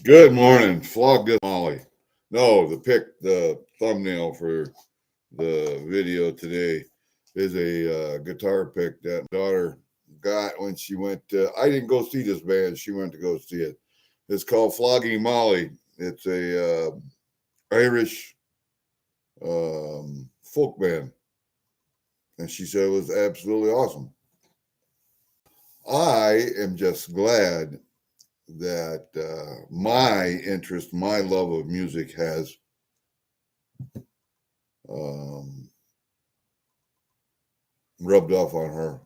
Good morning, Flog Molly. No, the thumbnail for the video today is a guitar pick that my daughter got when she went. I didn't go see this band; she went to go see it. It's called Flogging Molly. It's a Irish folk band, and she said it was absolutely awesome. I am just glad that my interest, my love of music has um, rubbed off on her.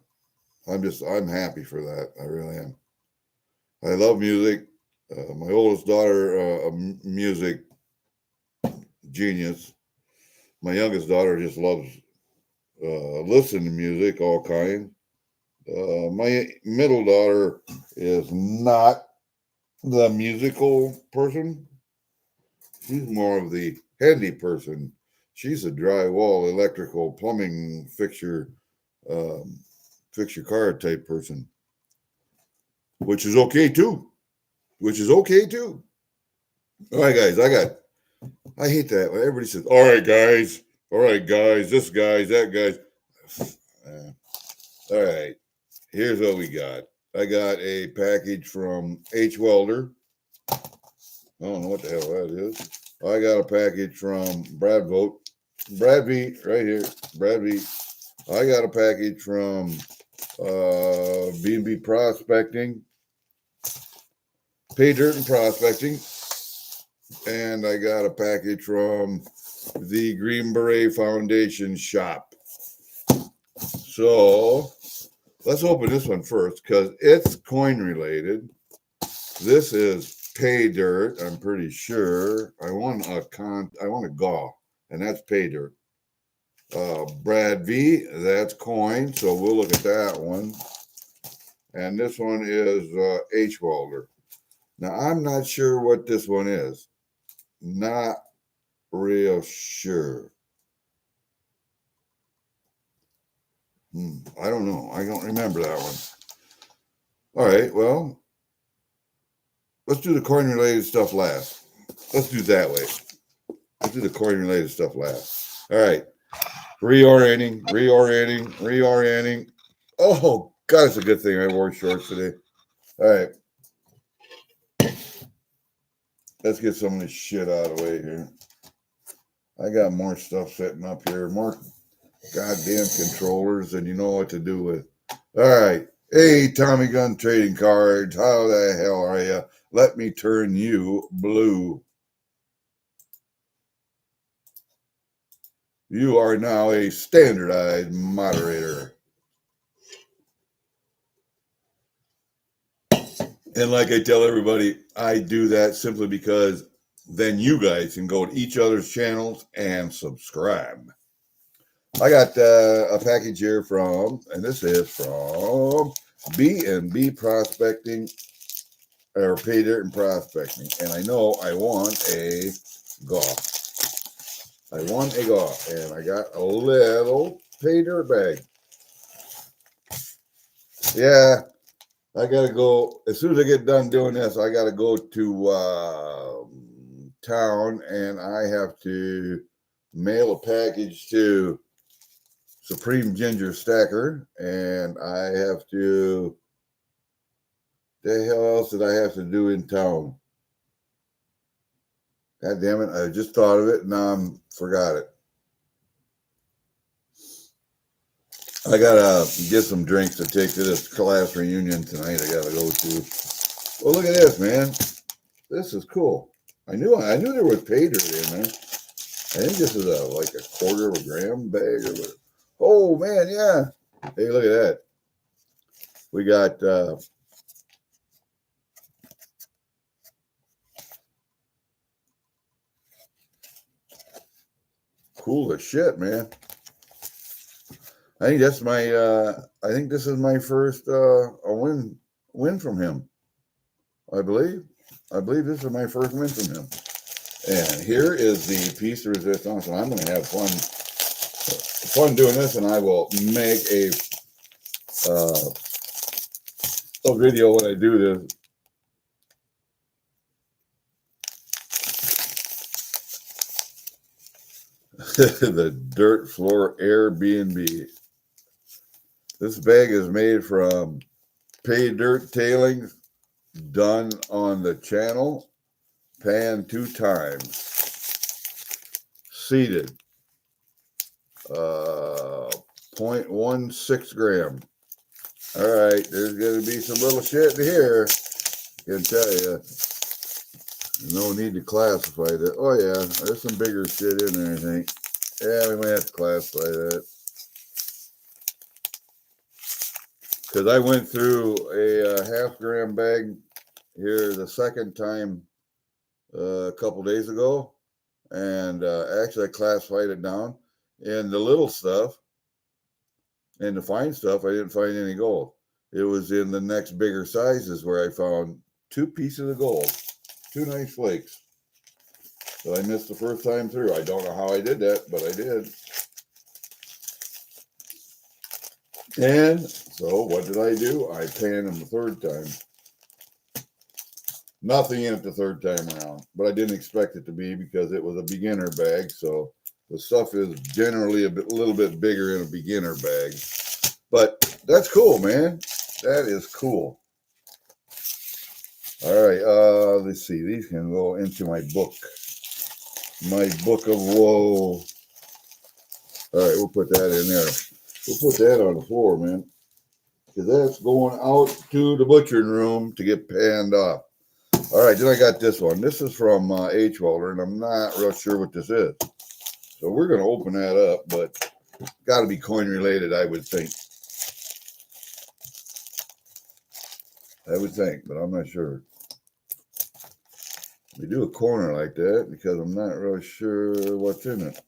I'm happy for that. I really am. I love music. My oldest daughter, a music genius. My youngest daughter just loves listening to music, all kinds. My middle daughter is not the musical person. She's more of the handy person. She's a drywall, electrical, plumbing um, fix your car type person, which is okay too. Which is okay too. All right, guys, I hate that when everybody says, all right, guys, this guy's, that guy's. All right, here's what we got. I got a package from H. Welder. I don't know what the hell that is. I got a package from Brad Vogt. Brad V, right here. Brad V. I got a package from B&B Prospecting. Pay Dirt and Prospecting. And I got a package from the Green Beret Foundation shop. So let's open this one first because it's coin related. This is Pay Dirt. I'm pretty sure. I want a GAW, and that's Pay Dirt. Brad V, that's coin. So we'll look at that one. And this one is H. Welder. Now I'm not sure what this one is. Not real sure. I don't know. I don't remember that one. All right. Well, let's do the coin related stuff last. Let's do it that way. Let's do the coin related stuff last. All right. Reorienting. Oh, God, it's a good thing I wore shorts today. All right. Let's get some of this shit out of the way here. I got more stuff sitting up here. More goddamn controllers than you know what to do with. All right. Hey, Tommy Gun Trading Cards. How the hell are you? Let me turn you blue. You are now a standardized moderator. And like I tell everybody, I do that simply because then you guys can go to each other's channels and subscribe. I got a package here from, and this is from B&B Prospecting, or Pay Dirt and Prospecting. And I know I want a GAW. I want a GAW, and I got a little Pay Dirt bag. Yeah, I gotta go as soon as I get done doing this. I gotta go to town, and I have to mail a package to Supreme Ginger Stacker, and I have to. The hell else did I have to do in town? God damn it! I just thought of it, now I forgot it. I gotta get some drinks to take to this class reunion tonight. I gotta go to. Well, look at this, man. This is cool. I knew there was pay dirt in there. I think this is like a quarter of a gram bag or whatever. Oh man, yeah. Hey, look at that. We got cool as shit, man. I think that's my I think this is my first a win from him. I believe this is my first win from him. And here is the piece of resistance, and I'm going to have fun doing this, and I will make a video when I do this The Dirt Floor Airbnb. This bag is made from pay dirt tailings done on the channel, pan 2 times, seeded, 0.16 gram. All right, there's going to be some little shit in here. I can tell you. No need to classify that. Oh yeah, there's some bigger shit in there, I think. Yeah, we might have to classify that. Because I went through a half gram bag here the second time a couple days ago. And actually I classified it down. And the little stuff and the fine stuff, I didn't find any gold. It was in the next bigger sizes where I found 2 pieces of gold. 2 nice flakes. So I missed the first time through. I don't know how I did that, but I did. And so what did I do? I panned them the third time. Nothing in it the third time around, but I didn't expect it to be because it was a beginner bag. So the stuff is generally a little bit bigger in a beginner bag. But that's cool, man. That is cool. All right, let's see. These can go into my book. My book of woe. All right, we'll put that in there. We'll put that on the floor, man, because that's going out to the butchering room to get panned off. All right, then I got this one. This is from H. Welder, and I'm not real sure what this is. So we're going to open that up, but got to be coin related, I would think. But I'm not sure. We do a corner like that because I'm not really sure what's in it.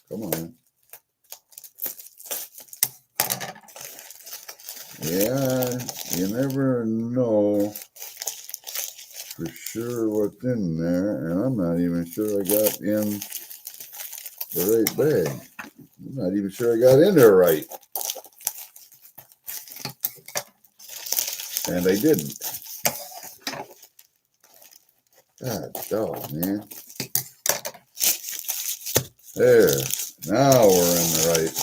Come on. Yeah, you never know for sure what's in there, and I'm not even sure I got in the right bag. I'm not even sure I got in there right. And I didn't. God dog, man. There. Now we're in the right.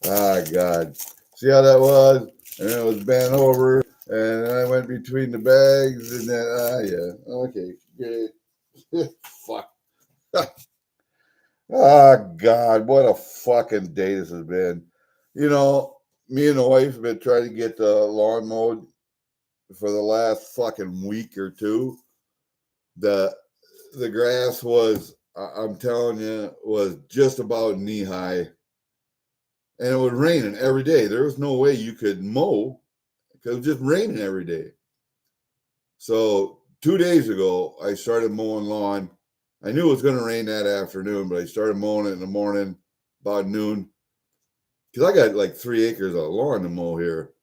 Ah, God. See how that was? And it was bent over, and then I went between the bags, and then, yeah. Okay, great. Fuck. Oh, God, what a fucking day this has been. You know, me and the wife have been trying to get the lawn mowed for the last fucking week or two. The grass was, I'm telling you, was just about knee high. And it was raining every day. There was no way you could mow because it was just raining every day. So 2 days ago, I started mowing lawn. I knew it was going to rain that afternoon, but I started mowing it in the morning about noon. Because I got like 3 acres of lawn to mow here.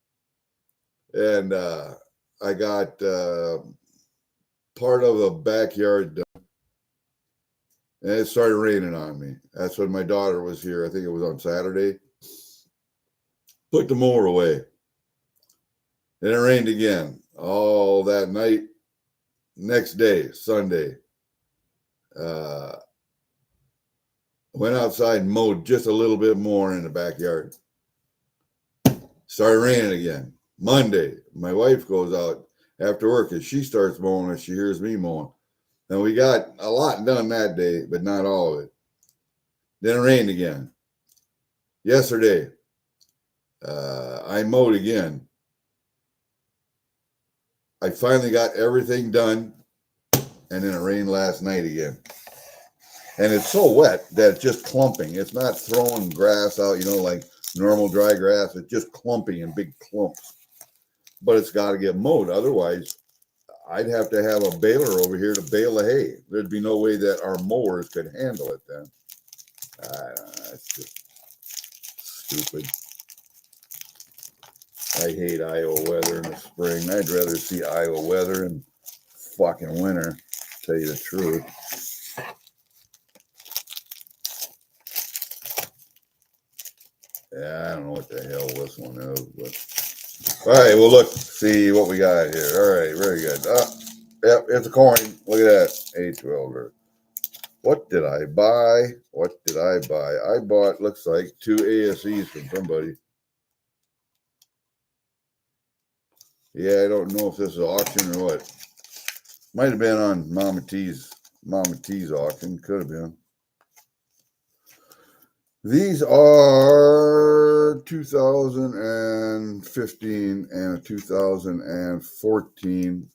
And I got part of the backyard done. And it started raining on me. That's when my daughter was here. I think it was on Saturday. Put the mower away. Then it rained again all that night. Next day, Sunday, went outside and mowed just a little bit more in the backyard. Started raining again. Monday, my wife goes out after work and she starts mowing and she hears me mowing. And we got a lot done that day, but not all of it. Then it rained again. Yesterday, I mowed again. I finally got everything done, and then it rained last night again. And it's so wet that it's just clumping. It's not throwing grass out, like normal dry grass. It's just clumping in big clumps. But it's got to get mowed. Otherwise, I'd have to have a baler over here to bale the hay. There'd be no way that our mowers could handle it then. It's just stupid. I hate Iowa weather in the spring. I'd rather see Iowa weather in fucking winter, to tell you the truth. Yeah, don't know what the hell this one is, but all right, well, look, see what we got here. All right, very good. Yep, it's a coin. Look at that, A12. What did I buy? What did I buy? I bought, looks like, 2 ASEs from somebody. Yeah, I don't know if this is auction or what. Might have been on Mama T's auction. Could have been. These are 2015 and a 2014.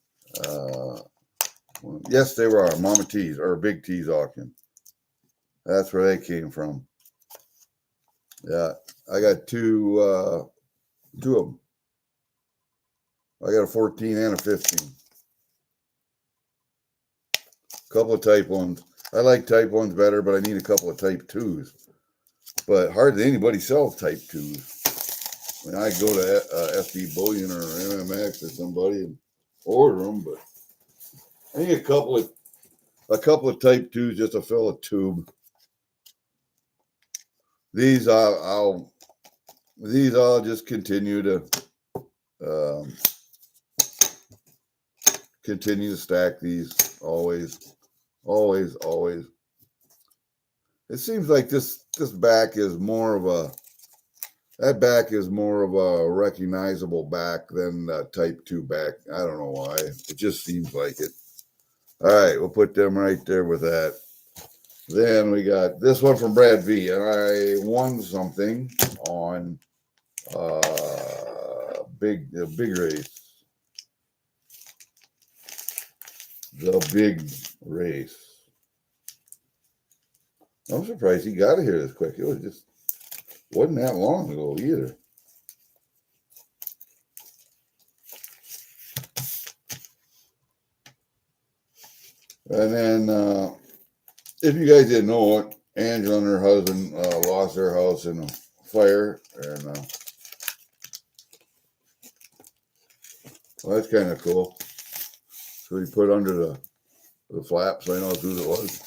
Yes, they were Mama T's or Big T's auction. That's where they came from. Yeah, I got two of them. I got a 14 and a 15. Couple of type 1s. I like type 1s better, but I need a couple of type 2s. But hardly anybody sells type 2s. I mean, I go to SD Bullion or MMX or somebody and order them, but I need a couple of type 2s just to fill a tube. These I'll just continue to stack these always. It seems like this back is more of a recognizable back than type 2 back. I don't know why. It just seems like it. All right, we'll put them right there with that. Then we got this one from Brad V, and I won something on the big race. The big race. I'm surprised he got it here this quick. It wasn't that long ago either. And then, if you guys didn't know it, Angela and her husband lost their house in a fire, and well, that's kind of cool. So he put under the flap, so I know who it was.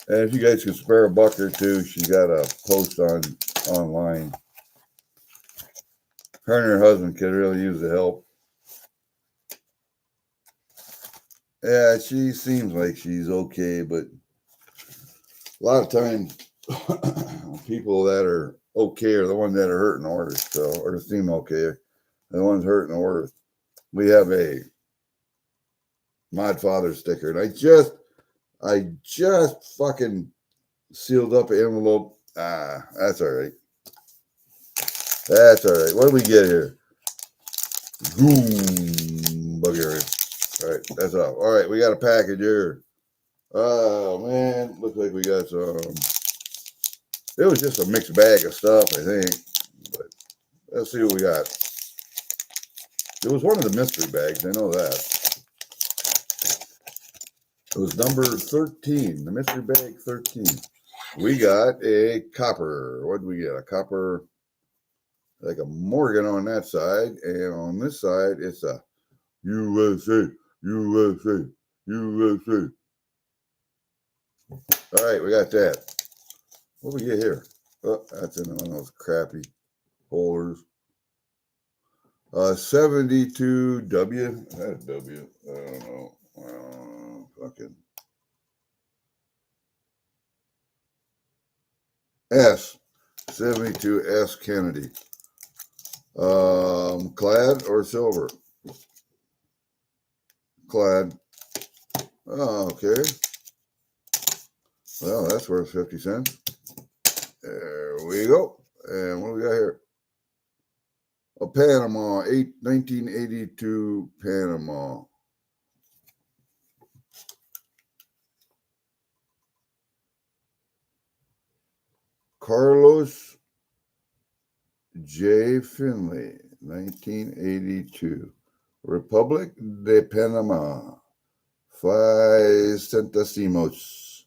And if you guys could spare a buck or two, she got a post online. Her and her husband could really use the help. Yeah, she seems like she's okay, but a lot of times people that are okay are the ones that are hurting the worst, or seem okay, are the ones hurting the worst. We have a Mod Father sticker, and I just fucking sealed up an envelope. That's all right. That's all right. What do we get here? Boom, Bulgaria. All right, that's all. All right, we got a package here. Oh man, looks like we got some. It was just a mixed bag of stuff, I think. But let's see what we got. It was one of the mystery bags. I know that. It was number 13, the mystery bag 13. We got a copper. What did we get? A copper, like a Morgan on that side. And on this side, it's a USA, USA, USA. All right, we got that. What do we get here? Oh, that's in one of those crappy holders. 72W. That's W. I don't know. Fucking S. 72S Kennedy. Clad or silver? Clad. Oh, okay. Well, that's worth 50 cents. There we go. And what do we got here? A Panama, 1982 Panama. Carlos J. Finley, 1982. Republic de Panama, 5 centésimos.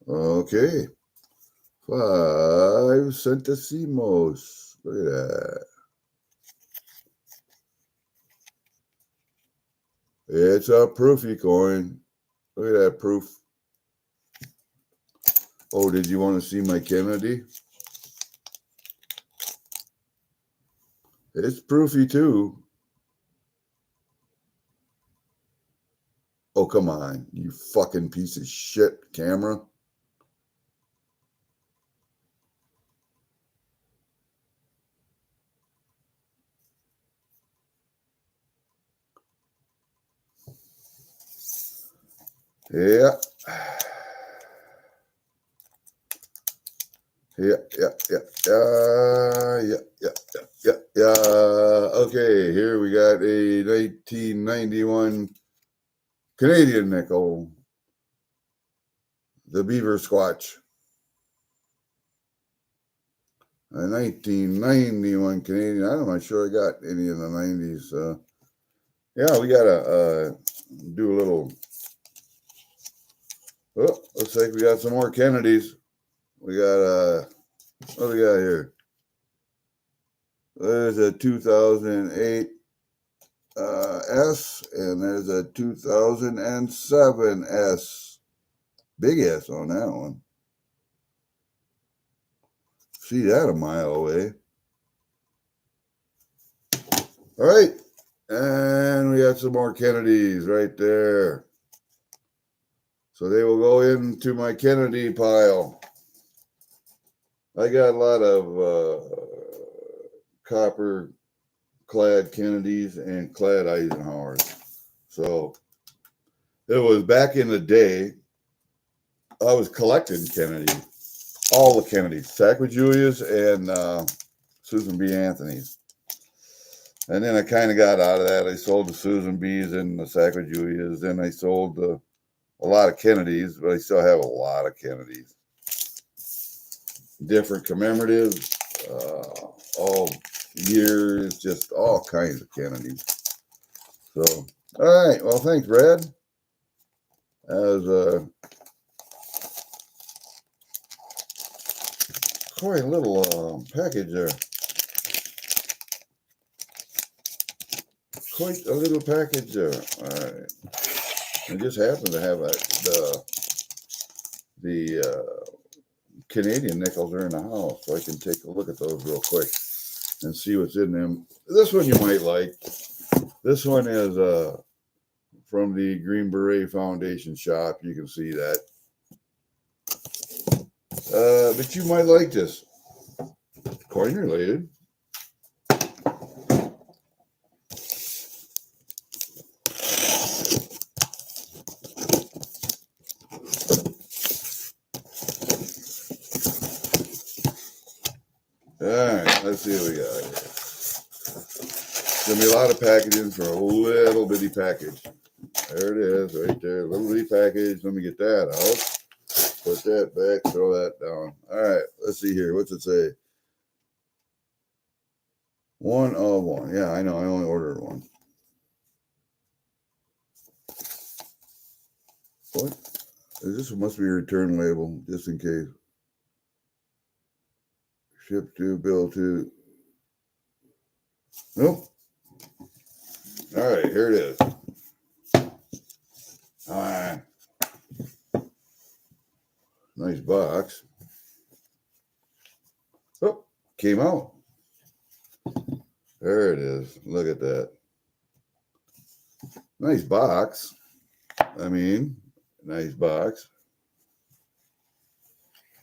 Okay. 5 centésimos. Look at that. It's a proofy coin. Look at that proof. Oh, did you want to see my Kennedy? It's proofy too. Oh, come on, you fucking piece of shit camera. Yeah. Yeah. Okay, here we got a 1991 Canadian nickel, the Beaver Squatch. A 1991 Canadian. I'm not sure I got any in the 90s. Yeah, we gotta do a little. Oh, looks like we got some more Kennedys. We got what do we got here? There's a 2008 S, and there's a 2007 S. Big S on that one. See that a mile away. All right, and we got some more Kennedys right there. So they will go into my Kennedy pile. I got a lot of copper clad Kennedys and clad Eisenhowers. So it was back in the day, I was collecting Kennedy, all the Kennedys, Sacrajulias and Susan B. Anthony's. And then I kind of got out of that. I sold the Susan B's and the Sacrajulias. Then I sold a lot of Kennedys, but I still have a lot of Kennedys. Different commemoratives, all years, just all kinds of Kennedys. So, all right. Well, thanks, Brad. That was quite a little package there. Quite a little package there. All right. I just happen to have the Canadian nickels are in the house, so I can take a look at those real quick and see what's in them. This one you might like. This one is from the Green Beret Foundation shop. You can see that. But you might like this. Coin related. All right, let's see what we got here. There's going to be a lot of packaging for a little bitty package. There it is, right there. Little bitty package. Let me get that out. Put that back, throw that down. All right, let's see here. What's it say? 1 of 1. Yeah, I know. I only ordered one. What? This must be a return label, just in case. Ship to, bill to. Nope. All right, here it is. All right. Nice box. Oh, came out. There it is. Look at that. Nice box. I mean, nice box.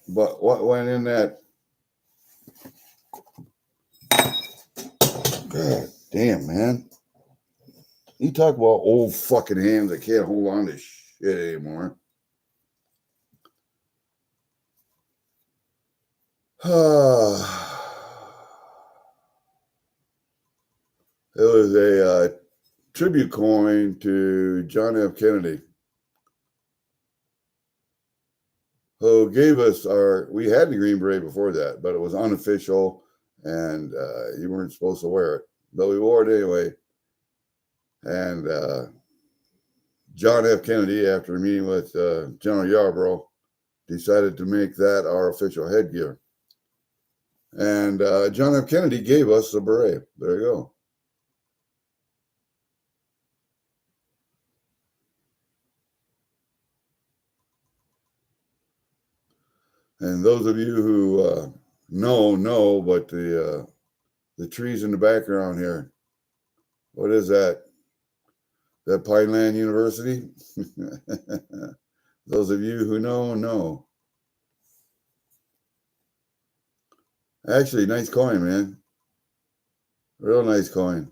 But what went in that? God damn, man. You talk about old fucking hands that can't hold on to shit anymore. It was a tribute coin to John F. Kennedy, who gave us we had the Green Beret before that, but it was unofficial and you weren't supposed to wear it, but we wore it anyway. And John F. Kennedy, after meeting with General Yarborough, decided to make that our official headgear. And John F. Kennedy gave us the beret. There you go. And those of you who know, but the trees in the background here, what is that? That Pineland University? Those of you who know. Actually, nice coin, man. Real nice coin.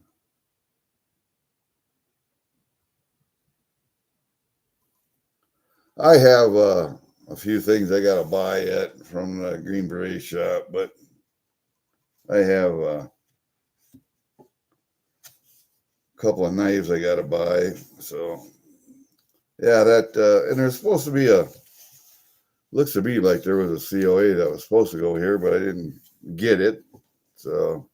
I have a few things I got to buy yet from the Green Beret shop, but I have a couple of knives I got to buy. So, yeah, that, and there's supposed to be looks to be like there was a COA that was supposed to go here, but I didn't get it. So,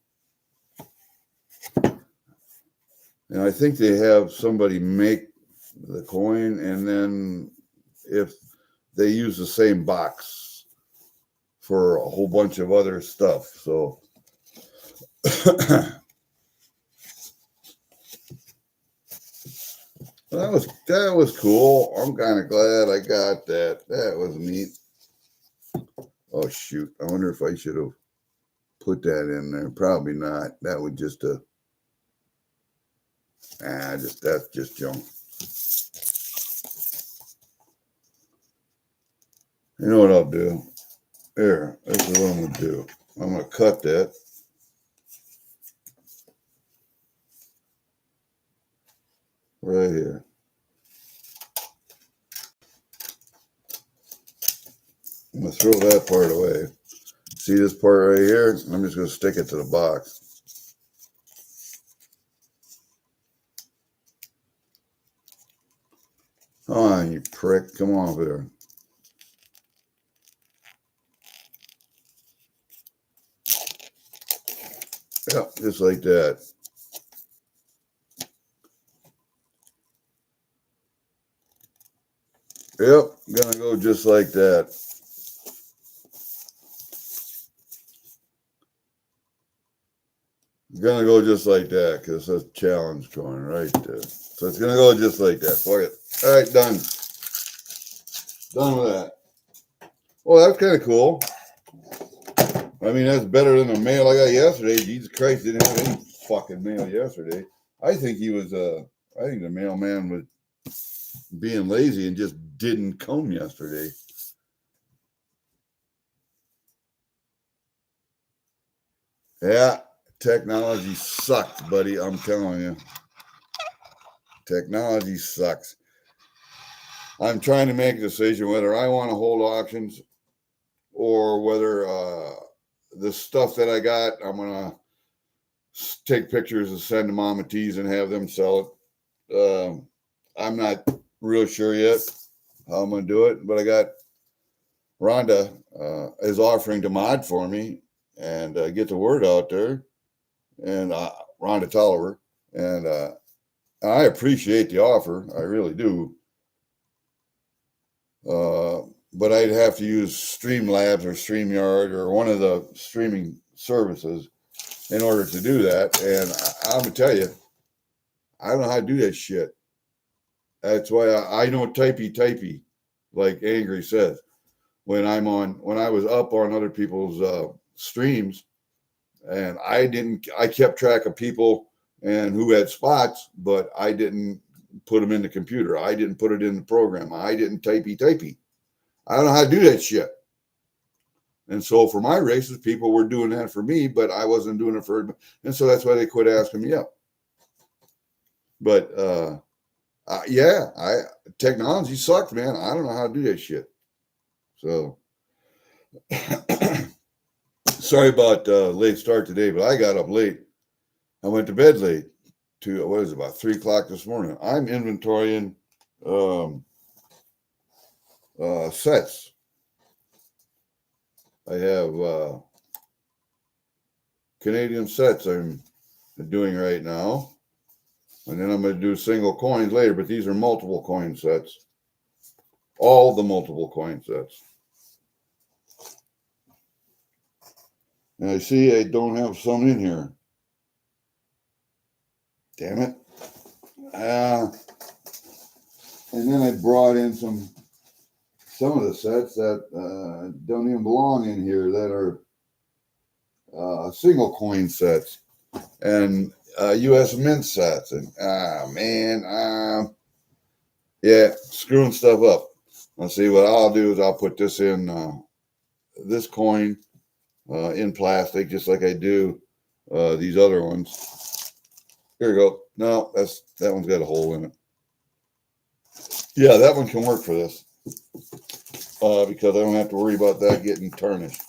and I think they have somebody make the coin, and then if they use the same box for a whole bunch of other stuff. So that was cool. I'm kind of glad I got that. That was neat. Oh shoot! I wonder if I should have put that in there. Probably not. That would just that's just junk. You know what I'll do? Here, this is what I'm gonna do. I'm gonna cut that. Right here. I'm gonna throw that part away. See this part right here? I'm just gonna stick it to the box. Come on, you prick. Come on over there. Yep, just like that. Yep, gonna go just like that. Gonna go just like that because that's challenge coin right there. So it's gonna go just like that. Fuck it. All right, done. Done with that. Well, that's kind of cool. I mean, that's better than the mail I got yesterday. Jesus Christ, didn't have any fucking mail yesterday. I think I think the mailman was being lazy and just didn't come yesterday. Yeah, technology sucks, buddy. I'm telling you. Technology sucks. I'm trying to make a decision whether I want to hold auctions or whether the stuff that I got, I'm going to take pictures and send to Mama T's and have them sell it. I'm not real sure yet how I'm going to do it, but I got Rhonda is offering to mod for me and get the word out there. And Rhonda Tolliver. And I appreciate the offer. I really do. But I'd have to use Streamlabs or StreamYard or one of the streaming services in order to do that. And I'm going to tell you, I don't know how to do that shit. That's why I know typey, like Angry says. When I was up on other people's streams, and I kept track of people and who had spots, but I didn't put them in the computer. I didn't put it in the program. I didn't typey. I don't know how to do that shit. And so for my races, people were doing that for me, but I wasn't doing it for, and so that's why they quit asking me up. But technology sucked, man. I don't know how to do that shit. So sorry about late start today, but I got up late. I went to bed late to about 3:00 this morning. I'm inventorying sets. I have Canadian sets I'm doing right now. And then I'm going to do single coins later, but these are multiple coin sets. All the multiple coin sets. And I see I don't have some in here. Damn it. And then I brought in some some of the sets that don't even belong in here that are single coin sets and U.S. Mint sets. And yeah, screwing stuff up. Let's see, what I'll do is I'll put this in this coin in plastic, just like I do these other ones. Here we go. No, that one's got a hole in it. Yeah, that one can work for this because I don't have to worry about that getting tarnished.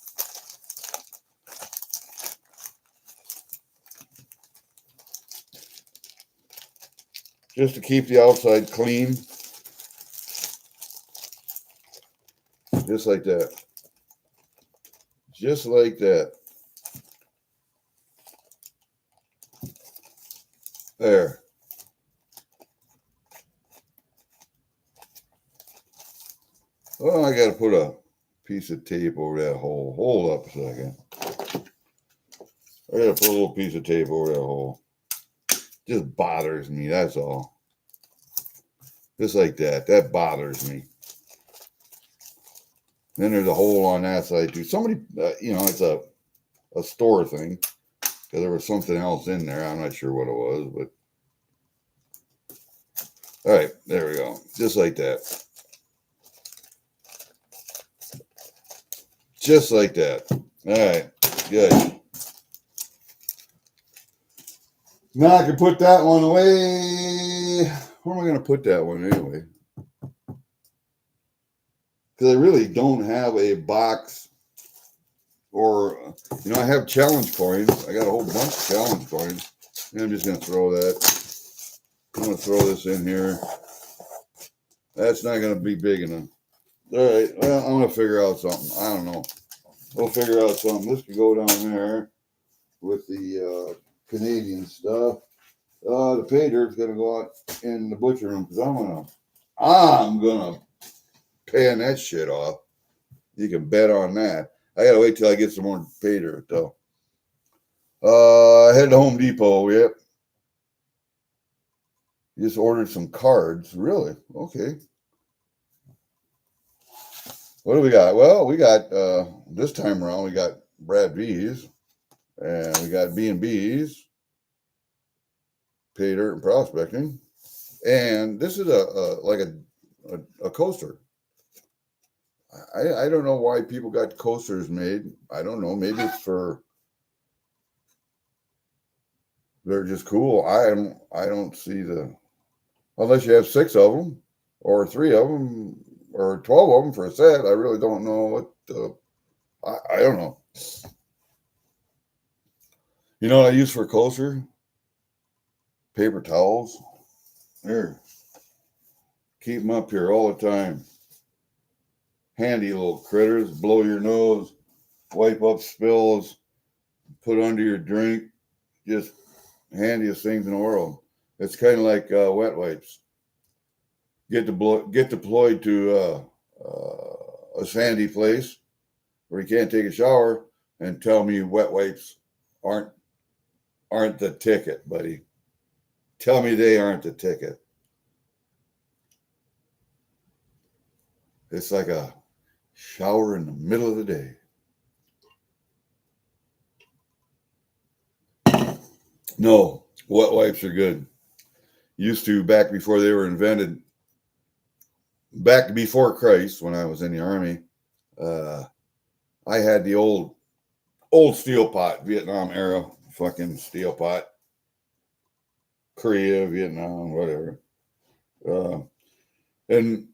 Just to keep the outside clean. Just like that. Just like that. There. Well, I got to put a piece of tape over that hole. Hold up a second. I got to put a little piece of tape over that hole. Just bothers me, that's all. Just like that. That bothers me. Then there's a hole on that side too. Somebody, it's a store thing. Because there was something else in there. I'm not sure what it was, but. All right, there we go. Just like that. Just like that. All right, good. Now I can put that one away. Where am I going to put that one anyway? Because I really don't have a box or, I have challenge coins. I got a whole bunch of challenge coins. And I'm just going to throw that. I'm going to throw this in here. That's not going to be big enough. All right, well, I'm going to figure out something. I don't know. We'll figure out something. This could go down there with the Canadian stuff. The pay dirt's going to go out in the butcher room because I'm gonna pan that shit off. You can bet on that. I got to wait till I get some more pay dirt though. I head to Home Depot. Yep. Just ordered some cards. Really? Okay. What do we got? Well, we got, this time around, we got Brad V's, and we got B&B's, Pay Dirt and Prospecting, and this is like a coaster. I don't know why people got coasters made. I don't know. Maybe it's they're just cool. I don't see unless you have 6 of them, or 3 of them, or 12 of them for a set. I really don't know I don't know. You know what I use for a coaster? Paper towels. There. Keep them up here all the time. Handy little critters. Blow your nose. Wipe up spills. Put under your drink. Just handiest things in the world. It's kind of like wet wipes. Get deployed to a sandy place where you can't take a shower and tell me wet wipes aren't the ticket, buddy. Tell me they aren't the ticket. It's like a shower in the middle of the day. No, wet wipes are good. Used to, back before they were invented, back before Christ, when I was in the Army, I had the old steel pot, Vietnam era fucking steel pot. Korea, Vietnam, whatever. And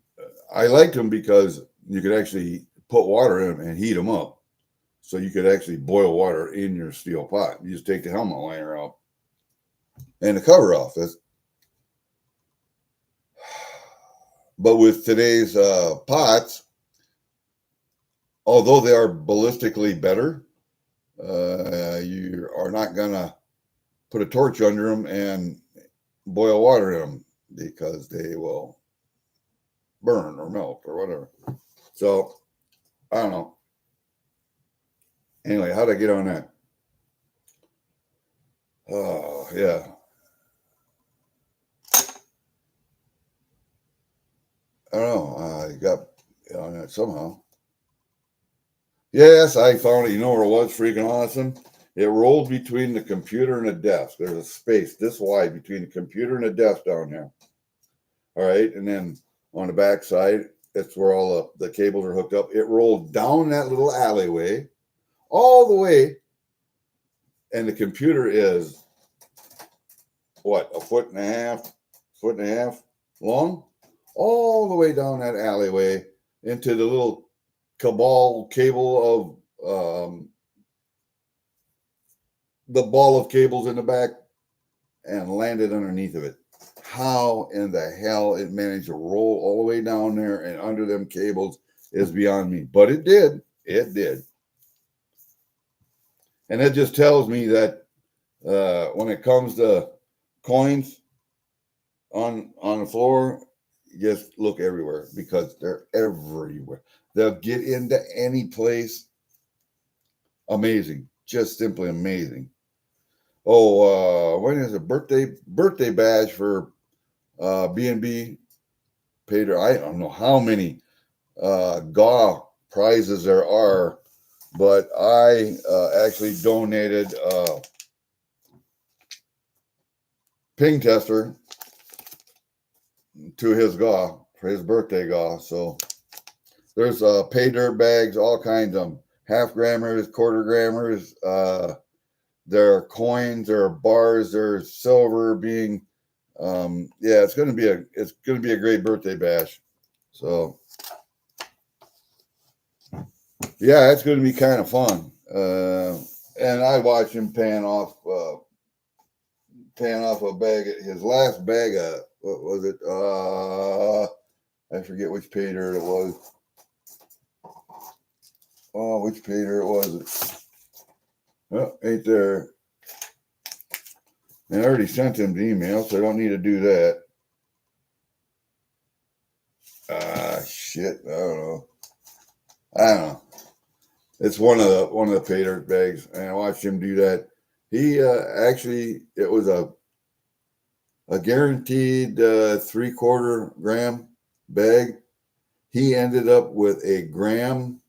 I liked them because you could actually put water in them and heat them up. So you could actually boil water in your steel pot. You just take the helmet liner out and the cover off. But with today's pots, although they are ballistically better, you are not going to put a torch under them and boil water in them because they will burn or melt or whatever. So, I don't know. Anyway, how'd I get on that? Oh, yeah. I don't know. I got on that somehow. Yes, I found it. You know where it was? Freaking awesome. It rolled between the computer and the desk. There's a space this wide between the computer and the desk down there. All right. And then on the back side, it's where all the cables are hooked up. It rolled down that little alleyway all the way. And the computer is what, a foot and a half long, all the way down that alleyway into the little cabal cable of the ball of cables in the back and landed underneath of it. How in the hell it managed to roll all the way down there and under them cables is beyond me. But it did. It did. And it just tells me that when it comes to coins on the floor, just look everywhere because they're everywhere. They'll get into any place. Amazing. Just simply amazing. Oh, when is a birthday badge for B&B paid her? I don't know how many GAW prizes there are, but I actually donated ping tester to his GAW for his birthday GAW. So there's pay dirt bags, all kinds of them. Half grammars, quarter grammars. There are coins, there are bars, there's silver being. Yeah, it's gonna be a great birthday bash. So yeah, it's gonna be kind of fun. And I watched him pan off a bag. His last bag of what was it? I forget which pay dirt it was. Oh, which pay dirt was it? Oh, ain't there. And I already sent him the email, so I don't need to do that. Shit. I don't know. It's one of the pay dirt bags, and I watched him do that. He actually, it was a guaranteed 3/4 gram bag. He ended up with a gram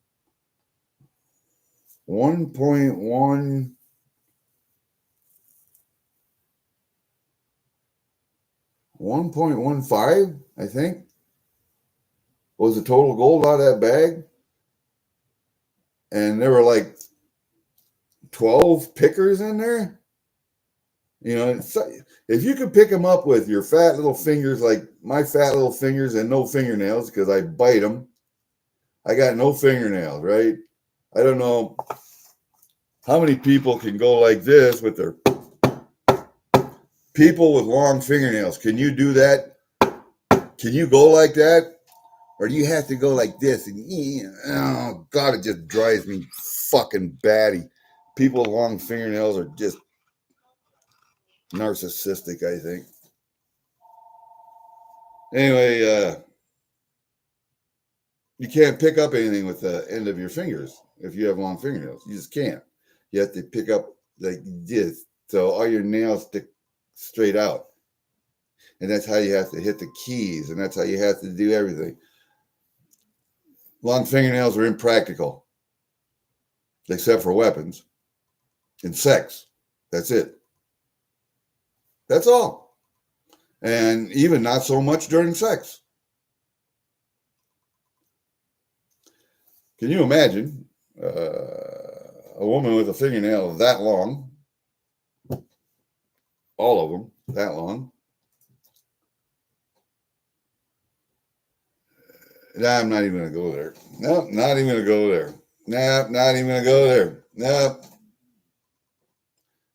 1.1 1.15, I think, was the total gold out of that bag. And there were like 12 pickers in there. You know, if you could pick them up with your fat little fingers, like my fat little fingers and no fingernails, because I bite them. I got no fingernails, right? I don't know how many people can go like this with their people with long fingernails. Can you do that? Can you go like that? Or do you have to go like this? And oh God, it just drives me fucking batty. People with long fingernails are just narcissistic, I think. Anyway, you can't pick up anything with the end of your fingers if you have long fingernails. You just can't. You have to pick up like this. So all your nails stick straight out. And that's how you have to hit the keys, and that's how you have to do everything. Long fingernails are impractical, except for weapons and sex. That's it. That's all. And even not so much during sex. Can you imagine a woman with a fingernail that long, all of them that long? Nah, I'm not even going to go there. Nope, not even going to go there. Nope, not even going to go there. Nope.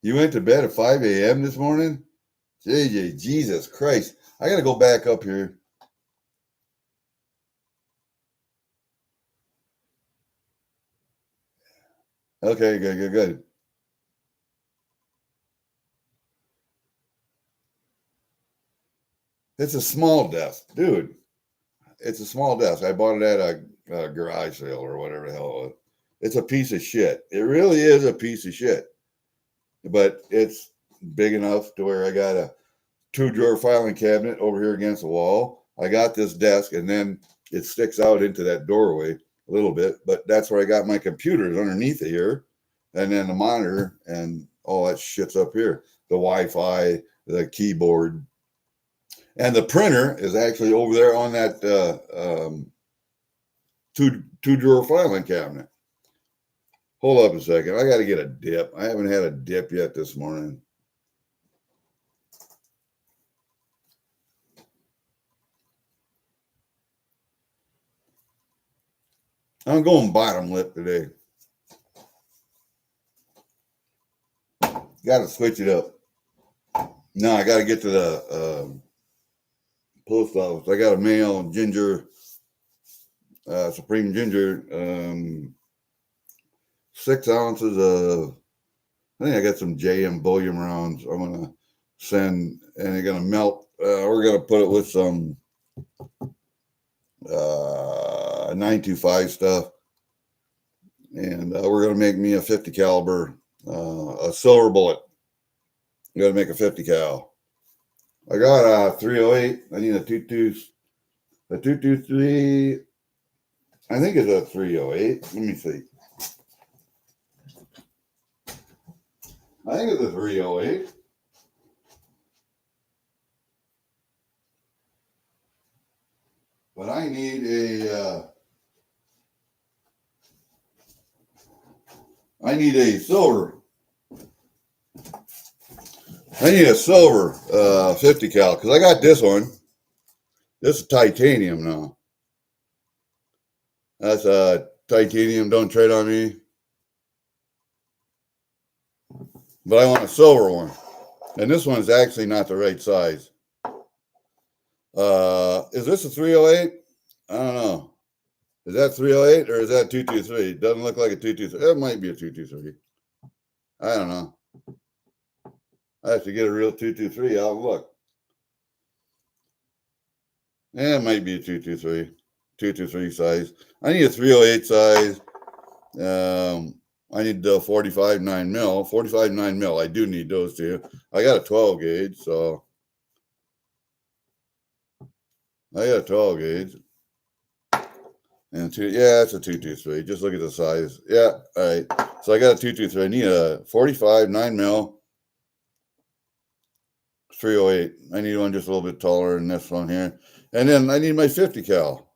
You went to bed at 5 a.m. this morning? JJ, Jesus Christ. I got to go back up here. Okay, good. It's a small desk, dude. It's a small desk. I bought it at a garage sale or whatever the hell it was. It's a piece of shit. It really is a piece of shit. But it's big enough to where I got a 2-drawer filing cabinet over here against the wall. I got this desk, and then it sticks out into that doorway a little bit, but that's where I got my computers underneath it here, and then the monitor and all that shit's up here. The Wi-Fi, the keyboard, and the printer is actually over there on that two drawer filing cabinet. Hold up a second. I got to get a dip. I haven't had a dip yet this morning. I'm going bottom lip today. Got to switch it up. No, I got to get to the post office. I got to mail ginger, Supreme Ginger, 6 ounces of, I think I got some JM Bullion rounds I'm going to send, and they're going to melt. We're going to put it with some 925 stuff. And we're going to make me a 50 caliber, a silver bullet. I'm going to make a 50 cal. I got a 308. I need a 223. I think it's a 308. Let me see. I think it's a 308. But I need a silver. I need a silver 50 cal because I got this one. This is titanium now. That's titanium. Don't trade on me. But I want a silver one. And this one's actually not the right size. Is this a 308? I don't know. Is that 308 or is that 223? It doesn't look like a 223. It might be a 223. I don't know. I have to get a real 223 out and look. Yeah, it might be a 223 size. I need a 308 size. I need the 45 9 mil. 45 9 mil. I do need those two. I got a 12 gauge, so I got a 12 gauge. And it's a 223. Just look at the size. Yeah, all right. So I got a 223. I need a 45 9 mil 308. I need one just a little bit taller than this one here. And then I need my 50 cal.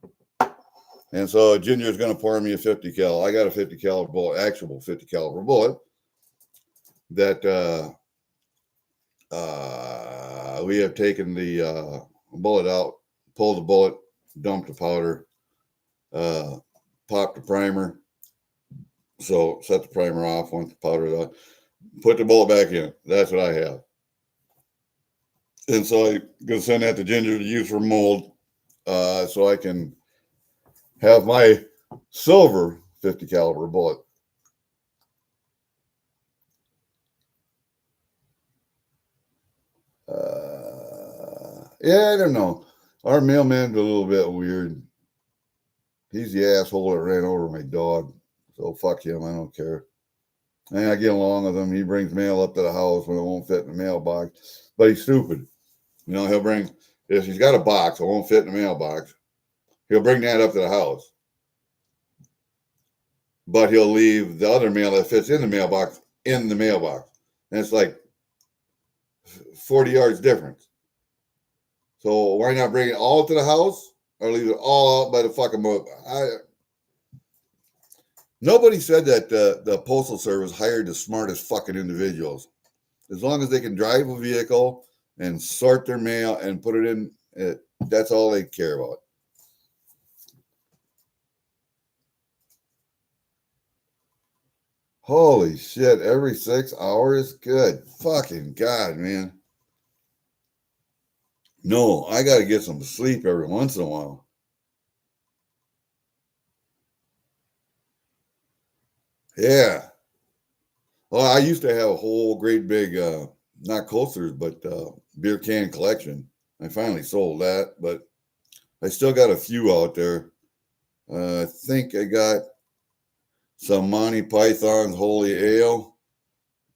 And so Ginger is going to pour me a 50 cal. I got a 50 caliber bullet, actual 50 caliber bullet that we have taken the bullet out, pulled the bullet, dumped the powder, popped the primer. So set the primer off once the powder is out. Put the bullet back in. That's what I have. And so I'm going to send that to Ginger to use for mold so I can have my silver 50 caliber bullet. Yeah, I don't know. Our mailman's a little bit weird. He's the asshole that ran over my dog. So fuck him. I don't care. And I get along with him. He brings mail up to the house when it won't fit in the mailbox. But he's stupid. You know, he'll bring, if he's got a box that won't fit in the mailbox, he'll bring that up to the house. But he'll leave the other mail that fits in the mailbox in the mailbox. And it's like 40 yards difference. So why not bring it all to the house or leave it all out by the fucking motor? Nobody said that the Postal Service hired the smartest fucking individuals. As long as they can drive a vehicle and sort their mail and put it in, that's all they care about. Holy shit, every 6 hours? Good fucking God, man. No, I got to get some sleep every once in a while. Yeah. Well, I used to have a whole great big, not coasters, but beer can collection. I finally sold that, but I still got a few out there. I think I got some Monty Python's Holy Ale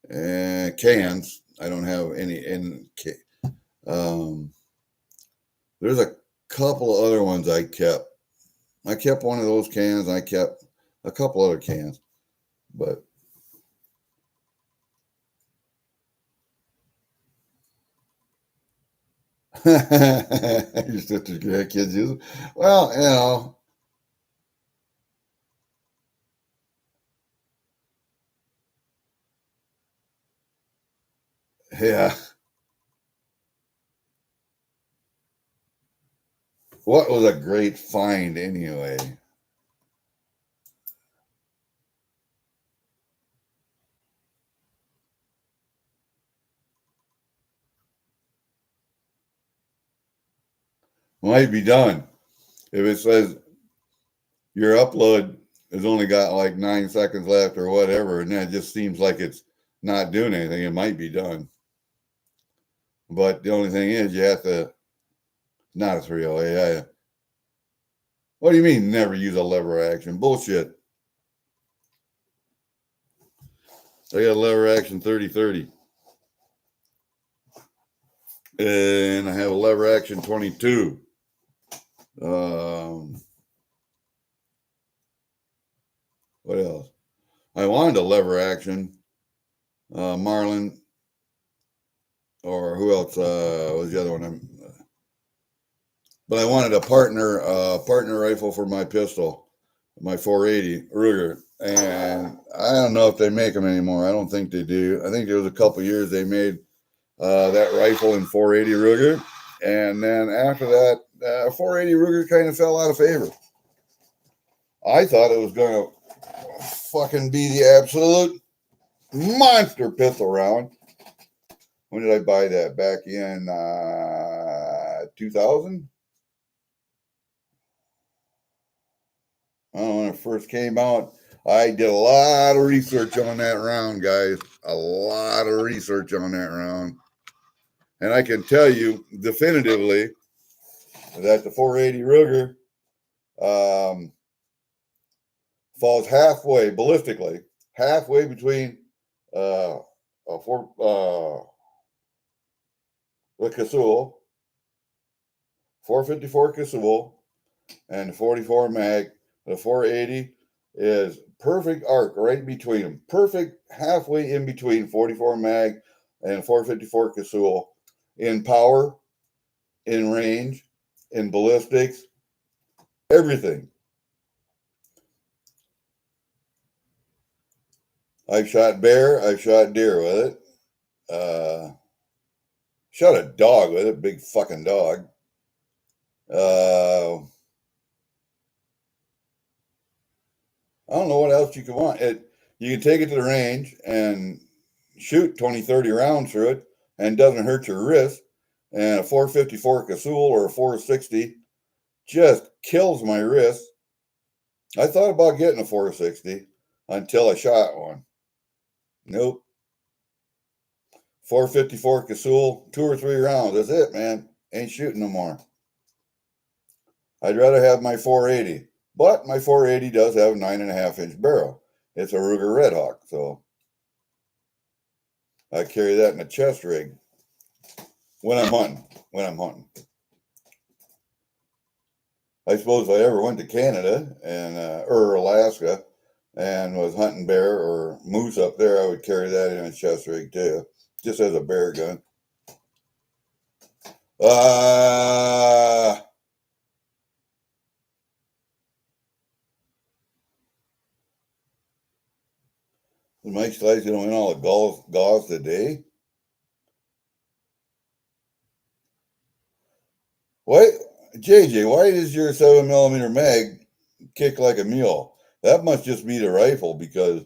and cans. I don't have any in. There's a couple of other ones I kept. I kept one of those cans. I kept a couple other cans, but your sister's grandkids use it. Well, yeah. What was a great find anyway? Might be done. If it says your upload has only got like 9 seconds left or whatever, and that just seems like it's not doing anything, it might be done. But the only thing is, you have to not a 308. What do you mean never use a lever action? Bullshit. I got a lever action 30-30. And I have a lever action 22. What else? I wanted a lever action Marlin, or who else was the other one? But I wanted a partner rifle for my pistol, my 480 Ruger, and I don't know if they make them anymore. I don't think they do. I think there was a couple years they made that rifle in 480 Ruger, and then after that, 480 Ruger kind of fell out of favor. I thought it was going to fucking be the absolute monster pistol round. When did I buy that? Back in 2000? I don't know, when it first came out. I did a lot of research on that round, guys. A lot of research on that round. And I can tell you definitively that the 480 Ruger falls halfway, ballistically, halfway between uh, the Casull, 454 Casull, and 44 mag. The 480 is perfect arc right between them. Perfect halfway in between 44 mag and 454 Casull in power, in range, in ballistics, everything. I've shot bear, I've shot deer with it. Shot a dog with it, big fucking dog. I don't know what else you can want. You can take it to the range and shoot 20, 30 rounds through it and it doesn't hurt your wrist. And a 454 Casull or a 460 just kills my wrist. I thought about getting a 460 until I shot one. Nope. 454 Casull, 2 or 3 rounds. That's it, man. Ain't shooting no more. I'd rather have my 480, but my 480 does have a 9.5-inch barrel. It's a Ruger Red Hawk, so I carry that in a chest rig when I'm hunting. I suppose if I ever went to Canada and or Alaska and was hunting bear or moose up there, I would carry that in a chest rig too, just as a bear gun. Mike Slice going to win all the golf today. Why, JJ? Why does your 7mm mag kick like a mule? That must just be the rifle because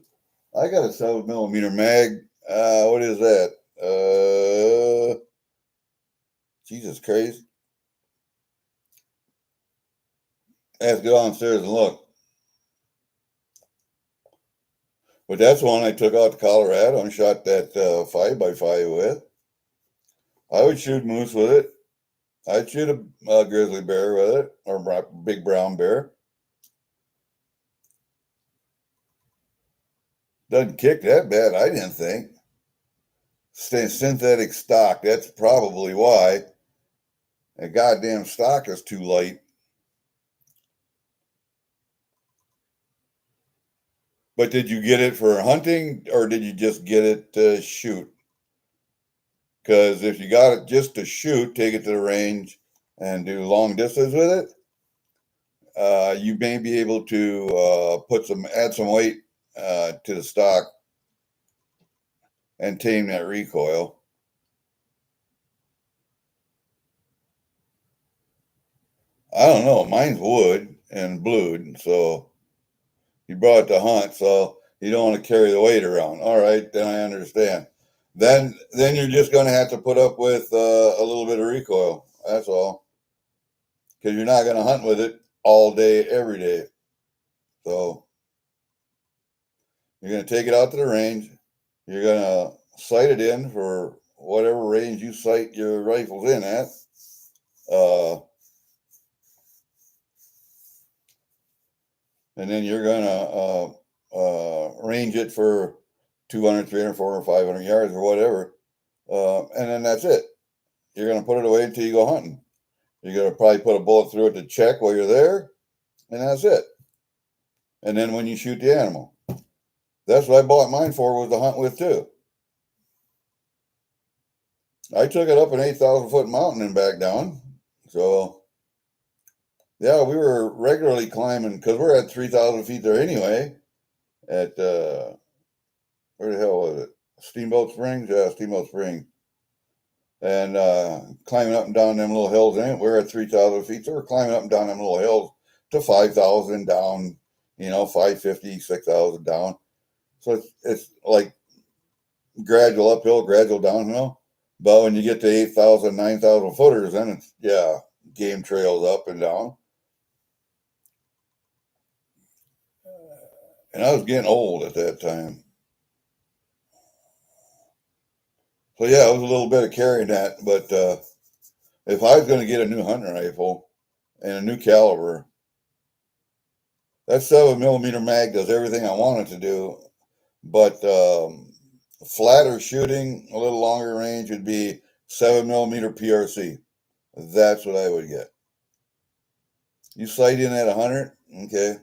I got a 7mm mag. What is that? Jesus Christ! I have to go downstairs and look. But that's one I took out to Colorado and shot that 5x5 with. I would shoot moose with it. I'd shoot a grizzly bear with it, or big brown bear. Doesn't kick that bad, I didn't think. Synthetic stock, that's probably why. The goddamn stock is too light. But did you get it for hunting or did you just get it to shoot? Because if you got it just to shoot, take it to the range and do long distance with it, you may be able to add some weight to the stock and tame that recoil. I don't know. Mine's wood and blued, so you brought it to hunt, so you don't want to carry the weight around. All right, then I understand. Then you're just going to have to put up with a little bit of recoil. That's all, because you're not going to hunt with it all day, every day. So you're going to take it out to the range. You're going to sight it in for whatever range you sight your rifles in at. And then you're going to range it for 200, 300, 400, 500 yards or whatever. And then that's it. You're going to put it away until you go hunting. You're going to probably put a bullet through it to check while you're there. And that's it. And then when you shoot the animal. That's what I bought mine for, was to hunt with too. I took it up an 8,000 foot mountain and back down. So, yeah, we were regularly climbing because we're at 3,000 feet there anyway. At, where the hell was it? Steamboat Springs? Yeah, Steamboat Springs. And climbing up and down them little hills. And we're at 3,000 feet. So we're climbing up and down them little hills to 5,000 down, 550, 6,000 down. So it's like gradual uphill, gradual downhill. But when you get to 8,000, 9,000 footers, then it's, game trails up and down. And I was getting old at that time. So, yeah, it was a little bit of carrying that. But if I was going to get a new hunting rifle and a new caliber, that 7mm mag does everything I want it to do. But flatter shooting, a little longer range, would be 7mm PRC. That's what I would get. You sight in at 100, okay.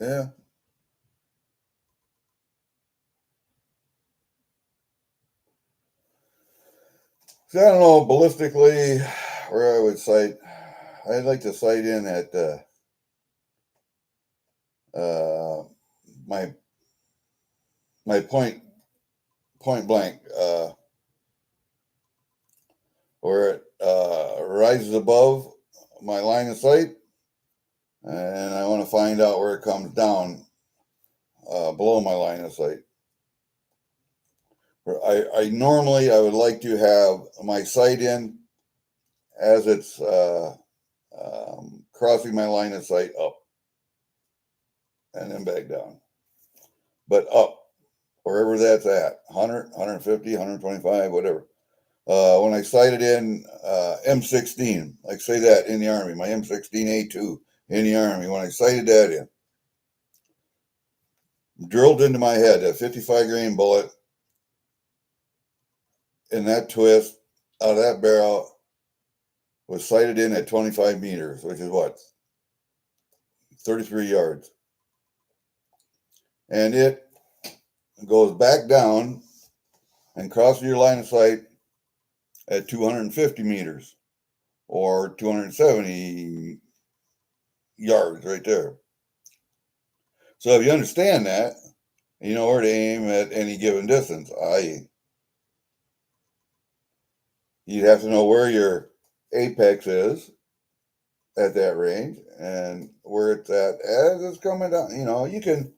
Yeah. So I don't know, ballistically, where I would sight. I'd like to sight in at my point blank, where it rises above my line of sight, and I want to find out where it comes down below my line of sight. I normally I would like to have my sight in as it's crossing my line of sight up, and then back down, but up wherever that's at, 100, 150, 125, whatever. When I sighted in M16, like say that in the Army, my M16A2 in the Army, when I sighted that in, drilled into my head, that 55 grain bullet in that twist out of that barrel was sighted in at 25 meters, which is what? 33 yards. And it goes back down and crosses your line of sight at 250 meters or 270 yards right there. So if you understand that, you know where to aim at any given distance, i.e., you'd have to know where your apex is at that range and where it's at as it's coming down. You can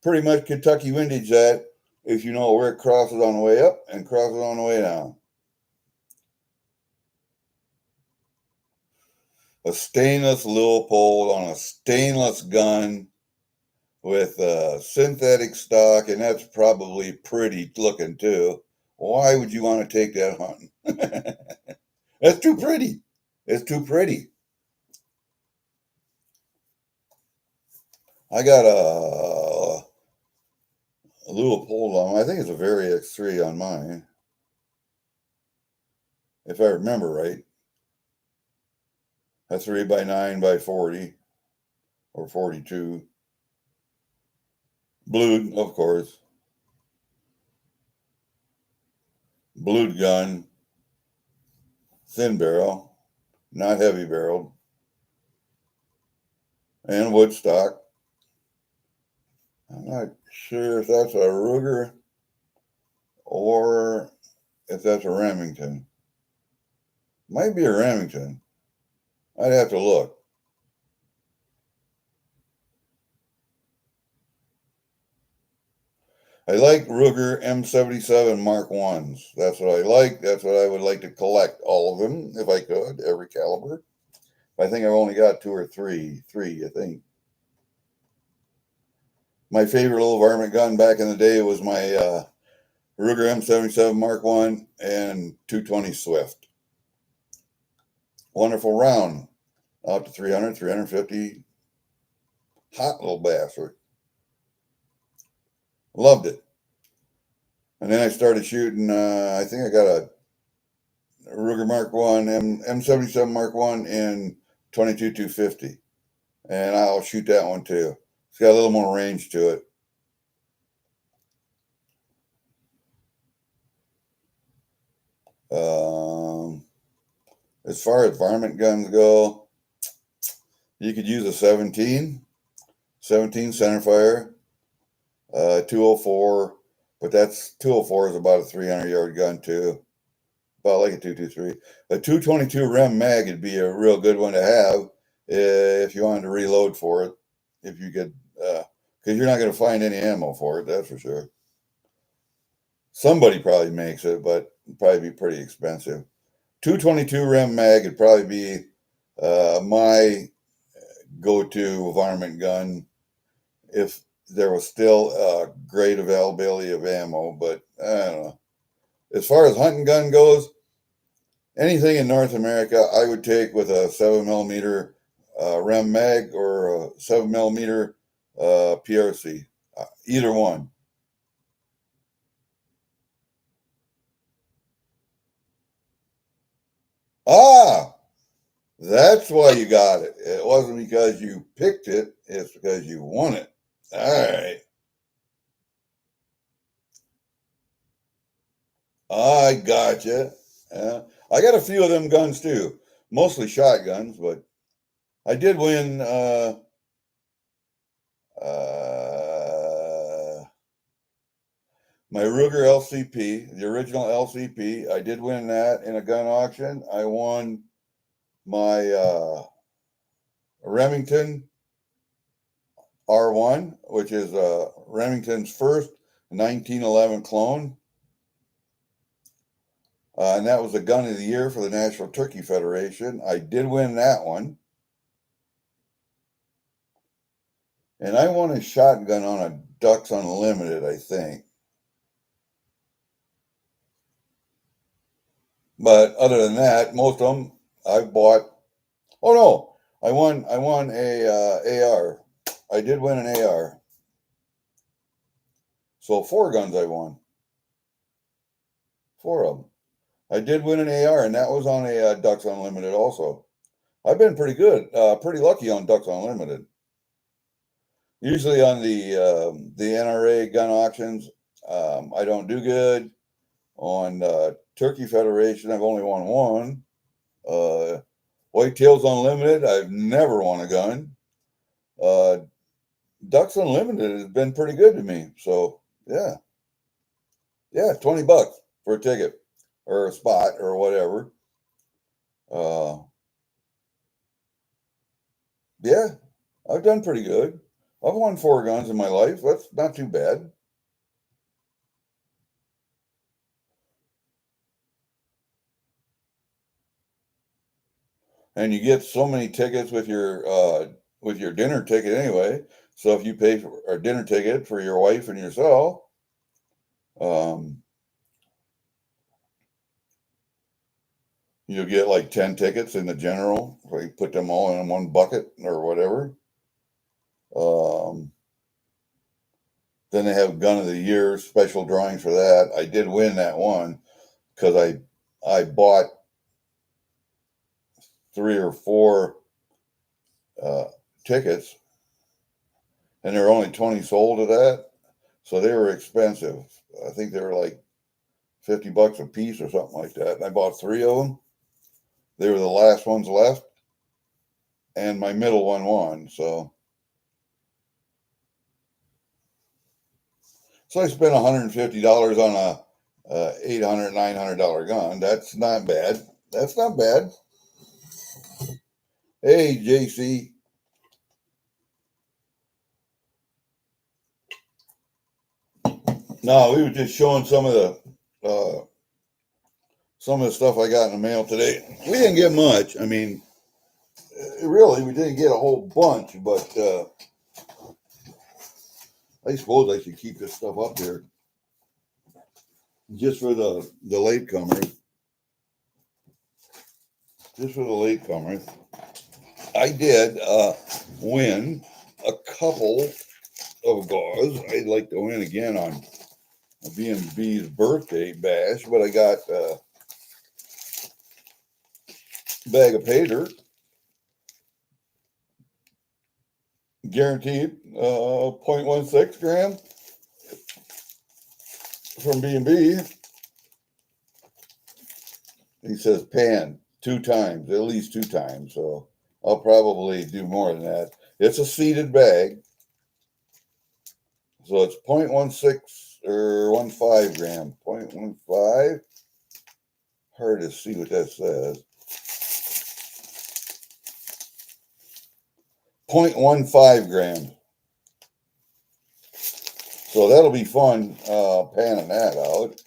pretty much Kentucky windage that if you know where it crosses on the way up and crosses on the way down. A stainless Leupold on a stainless gun with a synthetic stock, and that's probably pretty looking too. Why would you want to take that hunting? That's too pretty. It's too pretty. I got a Leupold on. I think it's a Variax 3 on mine, if I remember right. A 3x9x40 or 42. Blued, of course. Blued gun. Thin barrel, not heavy barreled. And wood stock. I'm not sure if that's a Ruger or if that's a Remington. Might be a Remington. I'd have to look. I like Ruger M77 Mark 1s. That's what I like. That's what I would like to collect, all of them, if I could, every caliber. I think I've only got two or three, I think. My favorite little varmint gun back in the day was my Ruger M77 Mark 1 and 220 Swift. Wonderful round, out to 300, 350. Hot little bastard. Loved it. And then I started shooting, I think I got a Ruger Mark 1, M77 Mark 1 in 22 250. And I'll shoot that one too. It's got a little more range to it. As far as varmint guns go, you could use a 17 centerfire, 204, but that's 204 is about a 300-yard gun too, about like a 223. A 222 Rem mag would be a real good one to have if you wanted to reload for it, if you could, because you're not going to find any ammo for it, that's for sure. Somebody probably makes it, but it'd probably be pretty expensive. 222 Rem mag would probably be my go-to varmint gun if there was still a great availability of ammo, but I don't know. As far as hunting gun goes, anything in North America I would take with a 7mm Rem mag or a 7mm PRC, either one. Ah, that's why you got it. It wasn't because you picked it, it's because you won it. All right. I gotcha. I got a few of them guns too, mostly shotguns, but I did win my Ruger LCP, the original LCP. I did win that in a gun auction. I won my Remington R1, which is Remington's first 1911 clone. And that was the gun of the year for the National Turkey Federation. I did win that one. And I won a shotgun on a Ducks Unlimited, I think. But other than that, most of them I bought. Oh no, I won a AR. I did win an AR. So 4 guns I won. 4 of them. I did win an AR, and that was on a Ducks Unlimited also. I've been pretty good, pretty lucky on Ducks Unlimited. Usually on the NRA gun auctions, I don't do good. On Turkey Federation, I've only won one. Whitetails Unlimited, I've never won a gun. Ducks Unlimited has been pretty good to me. So yeah, $20 for a ticket or a spot or whatever. Yeah, I've done pretty good. I've won 4 guns in my life. That's not too bad. And you get so many tickets with your dinner ticket anyway. So if you pay for a dinner ticket for your wife and yourself, you'll get like 10 tickets in the general. Where you put them all in one bucket or whatever. Then they have Gun of the Year special drawings for that. I did win that one because I bought 3 or 4 tickets, and there were only 20 sold of that, so they were expensive. I think they were like $50 a piece or something like that. And I bought 3 of them. They were the last ones left, and my middle one won. So I spent $150 on a $800, $900 gun. That's not bad. That's not bad. Hey, JC. No, we were just showing some of the stuff I got in the mail today. We didn't get much. I mean, really, we didn't get a whole bunch, but I suppose I should keep this stuff up here just for the latecomers. Just for the latecomers. I did win a couple of gauze. I'd like to win again on B&B's birthday bash, but I got a bag of pay dirt, guaranteed 0.16 gram from B&B. He says pan 2 times, at least 2 times. So I'll probably do more than that. It's a seeded bag. So it's 0.16 or 15 gram. 0.15. Hard to see what that says. 0.15 grams. So that'll be fun panning that out.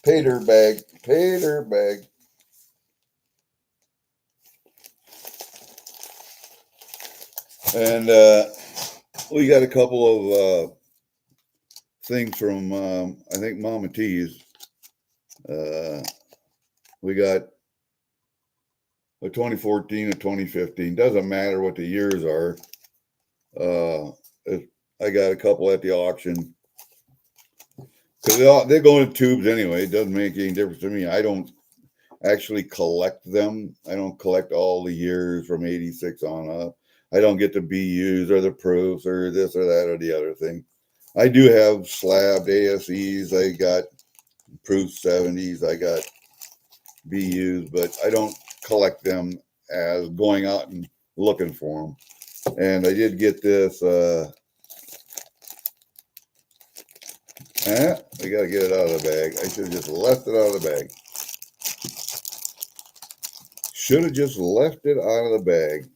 Pay dirt bag. And we got a couple of things from, I think, Mama T's. We got a 2014, a 2015. Doesn't matter what the years are. I got a couple at the auction. Because they go in tubes anyway. It doesn't make any difference to me. I don't actually collect them. I don't collect all the years from 86 on up. I don't get the BUs or the proofs or this or that or the other thing. I do have slabbed ASEs. I got proof 70s. I got BUs, but I don't collect them as going out and looking for them. And I did get this. We got to get it out of the bag. I should have just left it out of the bag. Should have just left it out of the bag.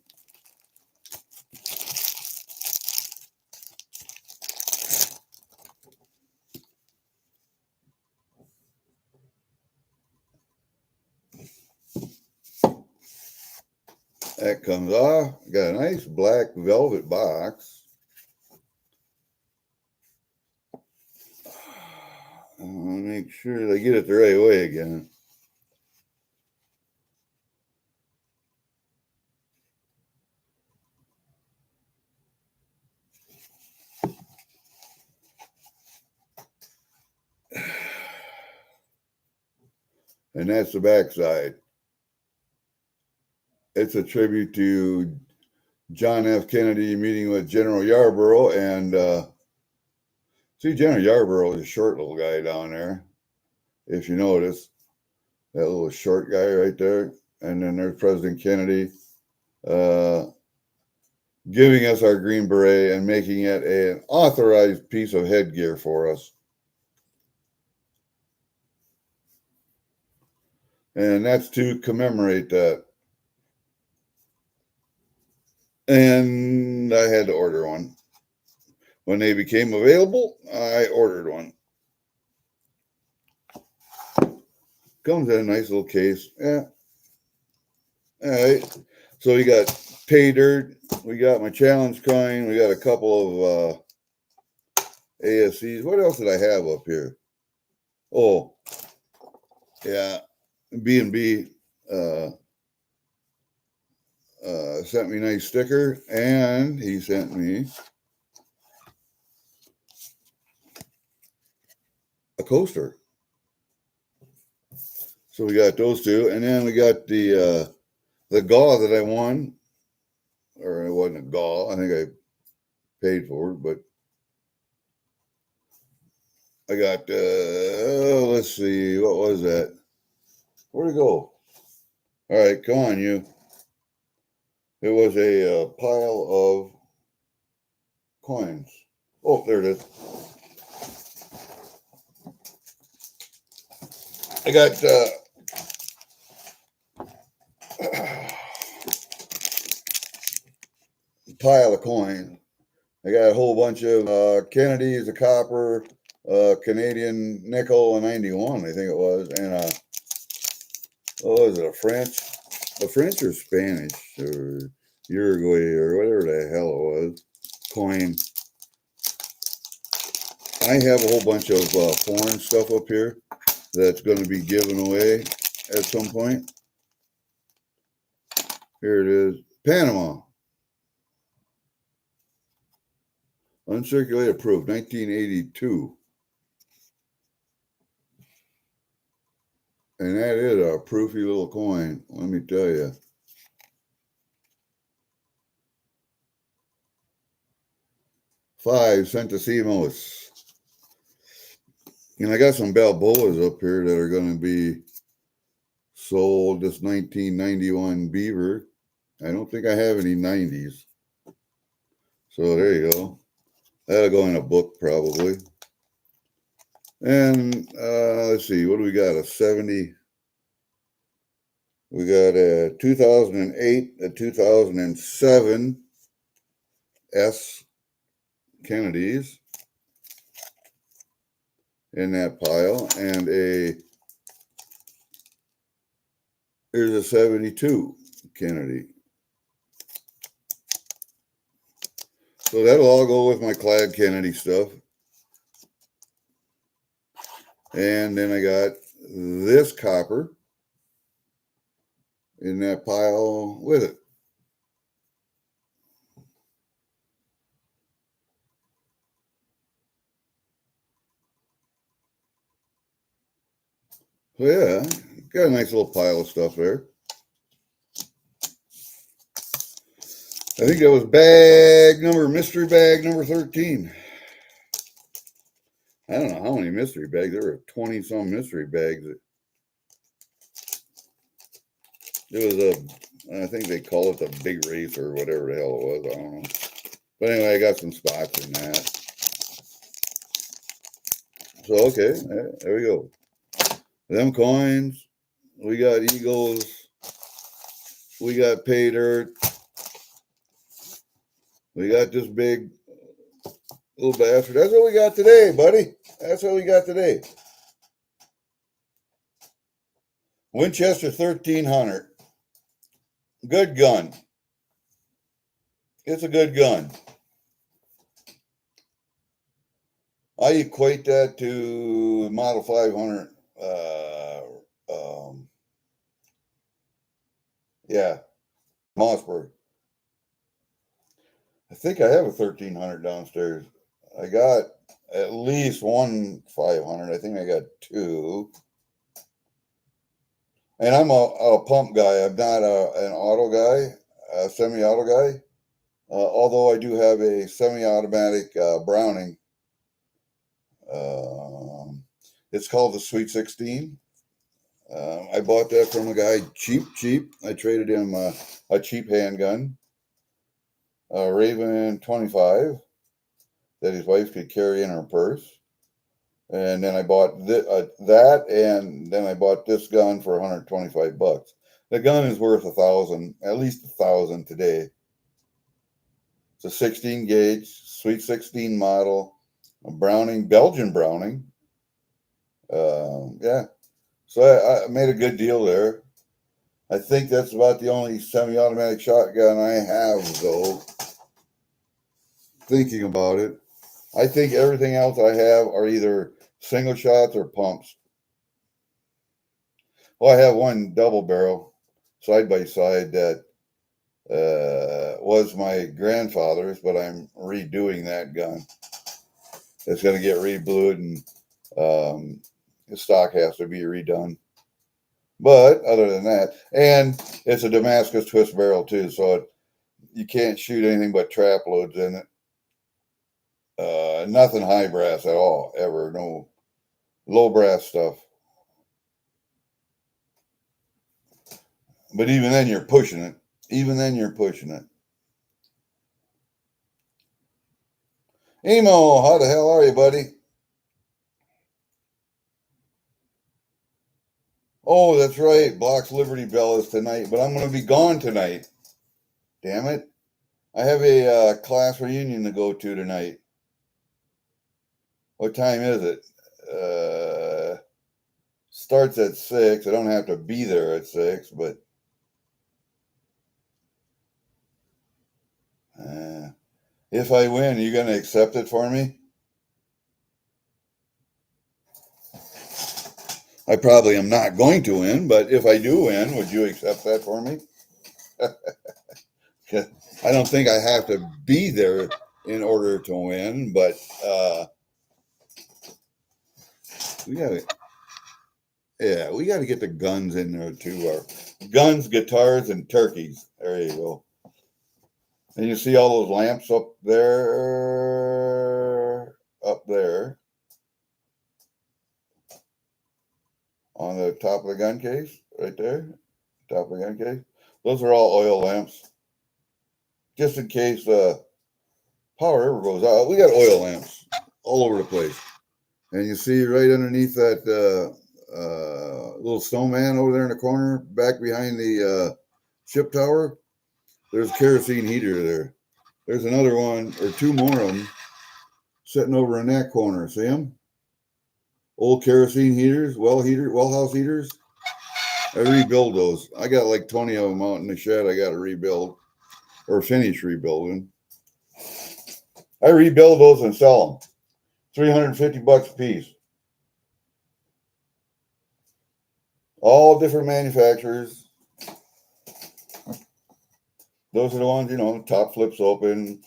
That comes off. Got a nice black velvet box. I want to make sure that I get it the right way again. And that's the back side. It's a tribute to John F. Kennedy meeting with General Yarborough. And see, General Yarborough is a short little guy down there. If you notice, that little short guy right there. And then there's President Kennedy giving us our Green Beret and making it an authorized piece of headgear for us. And that's to commemorate that. And I had to order one. When they became available, I ordered one. Comes in a nice little case. Yeah. All right. So we got pay dirt. We got my challenge coin. We got a couple of ASCs. What else did I have up here? Oh, yeah. B&B sent me a nice sticker, and he sent me coaster. So we got those two, and then we got the GAW that I won, or it wasn't a GAW. I think I paid for it, but I got. Let's see, what was that? Where'd it go? All right, come on, you. It was a pile of coins. Oh, there it is. I got pile of coins. I got a whole bunch of Kennedy's, a copper, Canadian nickel, a 91, I think it was, and what was it, a French or Spanish or Uruguay or whatever the hell it was, coin. I have a whole bunch of foreign stuff up here that's going to be given away at some point. Here it is, Panama. Uncirculated proof, 1982. And that is a proofy little coin, let me tell you. $5 centésimos. And I got some Balboas up here that are going to be sold. This 1991 Beaver. I don't think I have any 90s. So there you go. That'll go in a book probably. And let's see, what do we got? A 70. We got a 2008, a 2007 S Kennedy's in that pile, and here's a 72 Kennedy. So that'll all go with my Clad Kennedy stuff. And then I got this copper in that pile with it. So yeah, got a nice little pile of stuff there. I think that was mystery bag number 13. I don't know how many mystery bags. There were 20-some mystery bags. It was I think they call it the big race or whatever the hell it was. I don't know. But anyway, I got some spots in that. So, okay, there we go. Them coins. We got Eagles. We got pay dirt. We got this big little bastard. That's what we got today, buddy. That's what we got today. Winchester 1300. Good gun. It's a good gun. I equate that to Model 500. Yeah, Mossberg. I think I have a 1300 downstairs. I got at least one 500. I think I got two. And I'm a pump guy. I'm not an auto guy, a semi-auto guy. Although I do have a semi-automatic Browning. It's called the Sweet 16. I bought that from a guy cheap. I traded him a cheap handgun, a Raven 25 that his wife could carry in her purse. And then I bought that, and then I bought this gun for $125. The gun is worth $1,000, at least $1,000 today. It's a 16 gauge, Sweet 16 model, a Browning, Belgian Browning. Yeah. So I made a good deal there. I think that's about the only semi-automatic shotgun I have, though. Thinking about it, I think everything else I have are either single shots or pumps. Well, I have one double barrel side by side that was my grandfather's, but I'm redoing that gun. It's going to get reblued and The stock has to be redone. But other than that, and it's a Damascus twist barrel too, so you can't shoot anything but trap loads in it. Nothing high brass at all, ever. No low brass stuff. But even then, you're pushing it. Even then, you're pushing it. Emo, how the hell are you, buddy? Oh, that's right. Block's Liberty Bell is tonight, but I'm going to be gone tonight. Damn it. I have a class reunion to go to tonight. What time is it? Starts at 6. I don't have to be there at 6, but if I win, are you going to accept it for me? I probably am not going to win, but if I do win, would you accept that for me? I don't think I have to be there in order to win, but we got to. Yeah, we got to get the guns in there too. Our guns, guitars, and turkeys. There you go. And you see all those lamps up there, on the top of the gun case, right there, top of the gun case. Those are all oil lamps, just in case power ever goes out. We got oil lamps all over the place. And you see right underneath that little snowman over there in the corner, back behind the ship tower, there's a kerosene heater there. There's another one or two more of them sitting over in that corner. See them? Old kerosene heaters, well house heaters. I rebuild those. I got like 20 of them out in the shed. I got to rebuild or finish rebuilding. I rebuild those and sell them. $350 a piece. All different manufacturers. Those are the ones, the top flips open,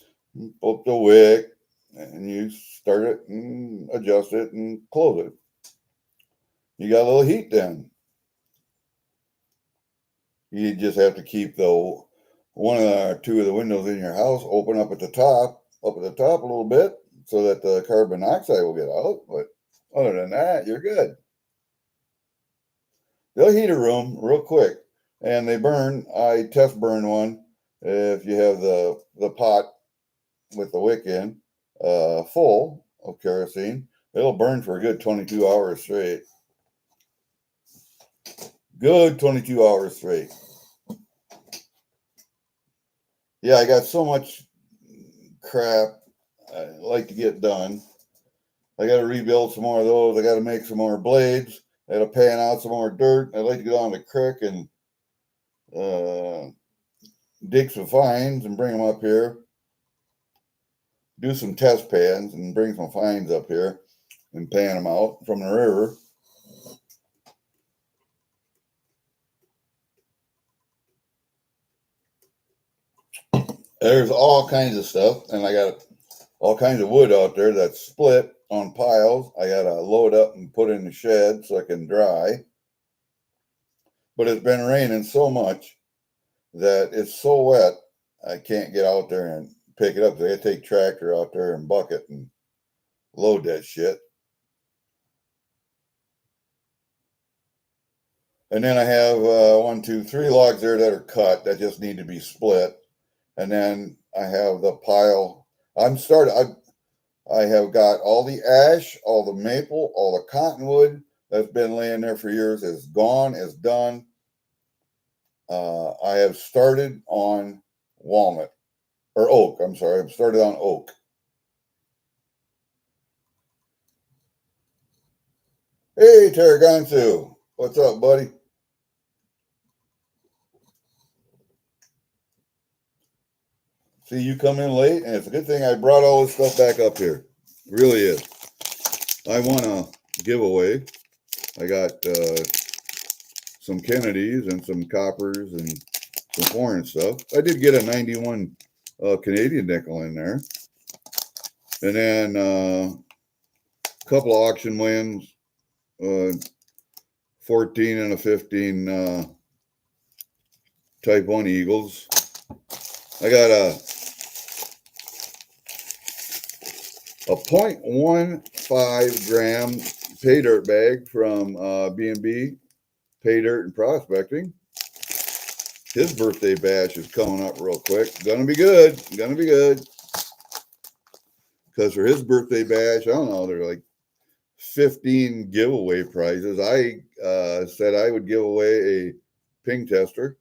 up the wick, and you start it and adjust it and close it. You got a little heat then. You just have to keep one or two of the windows in your house open up at the top a little bit so that the carbon dioxide will get out. But other than that, you're good. They'll heat a room real quick, and they burn. I test burn one. If you have the pot with the wick in full of kerosene, it'll burn for a good 22 hours straight. Good 22 hours straight. Yeah, I got so much crap I like to get done. I got to rebuild some more of those. I got to make some more blades. I got to pan out some more dirt. I'd like to go down the creek and dig some fines and bring them up here. Do some test pans and bring some fines up here and pan them out from the river. There's all kinds of stuff, and I got all kinds of wood out there that's split on piles. I got to load up and put in the shed so I can dry. But it's been raining so much that it's so wet, I can't get out there and pick it up. So I got to take tractor out there and bucket and load that shit. And then I have 1, 2, 3 logs there that are cut that just need to be split. And then I have the pile. I have got all the ash, all the maple, all the cottonwood that's been laying there for years is gone, is done. I have started on walnut or oak. I'm sorry. I've started on oak. Hey, Taragansu. What's up, buddy? See, you come in late, and it's a good thing I brought all this stuff back up here. It really is. I won a giveaway. I got some Kennedys and some coppers and some foreign stuff. I did get a 91 Canadian nickel in there. And then a couple of auction wins, 14 and a 15 Type 1 Eagles. I got a 0.15 gram pay dirt bag from B&B Pay Dirt and Prospecting. His birthday bash is coming up real quick. Gonna be good. Gonna be good. Because for his birthday bash, I don't know, they're like 15 giveaway prizes. I said I would give away a ping tester.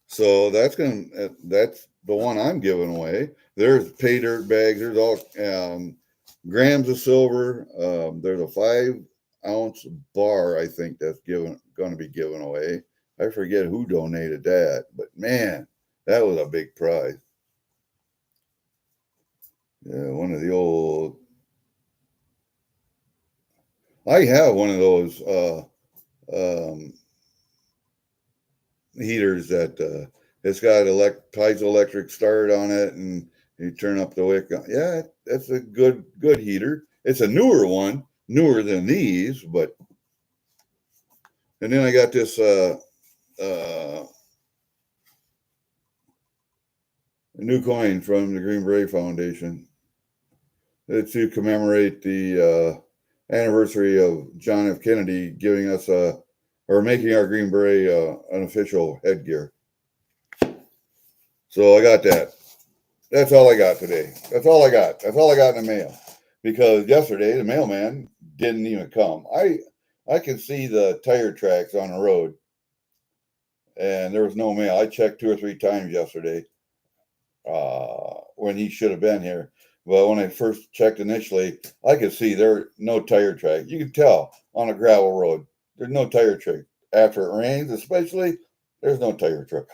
So that's the one I'm giving away. There's pay dirt bags. There's all grams of silver. There's a 5-ounce bar, I think, that's going to be given away. I forget who donated that, but man, that was a big prize. Yeah, one of the old. I have one of those heaters that it's got piezoelectric start on it, and you turn up the wick. Yeah, that's a good heater. It's a newer one, newer than these, but. And then I got this new coin from the Green Beret Foundation. It's to commemorate the anniversary of John F. Kennedy giving us or making our Green Beret an official headgear. So I got that. That's all I got today. That's all I got. That's all I got in the mail. Because yesterday the mailman didn't even come. I could see the tire tracks on the road, and there was no mail. I checked 2 or 3 times yesterday when he should have been here. But when I first checked initially, I could see there were no tire track. You could tell on a gravel road, there's no tire track. After it rains, especially, there's no tire track.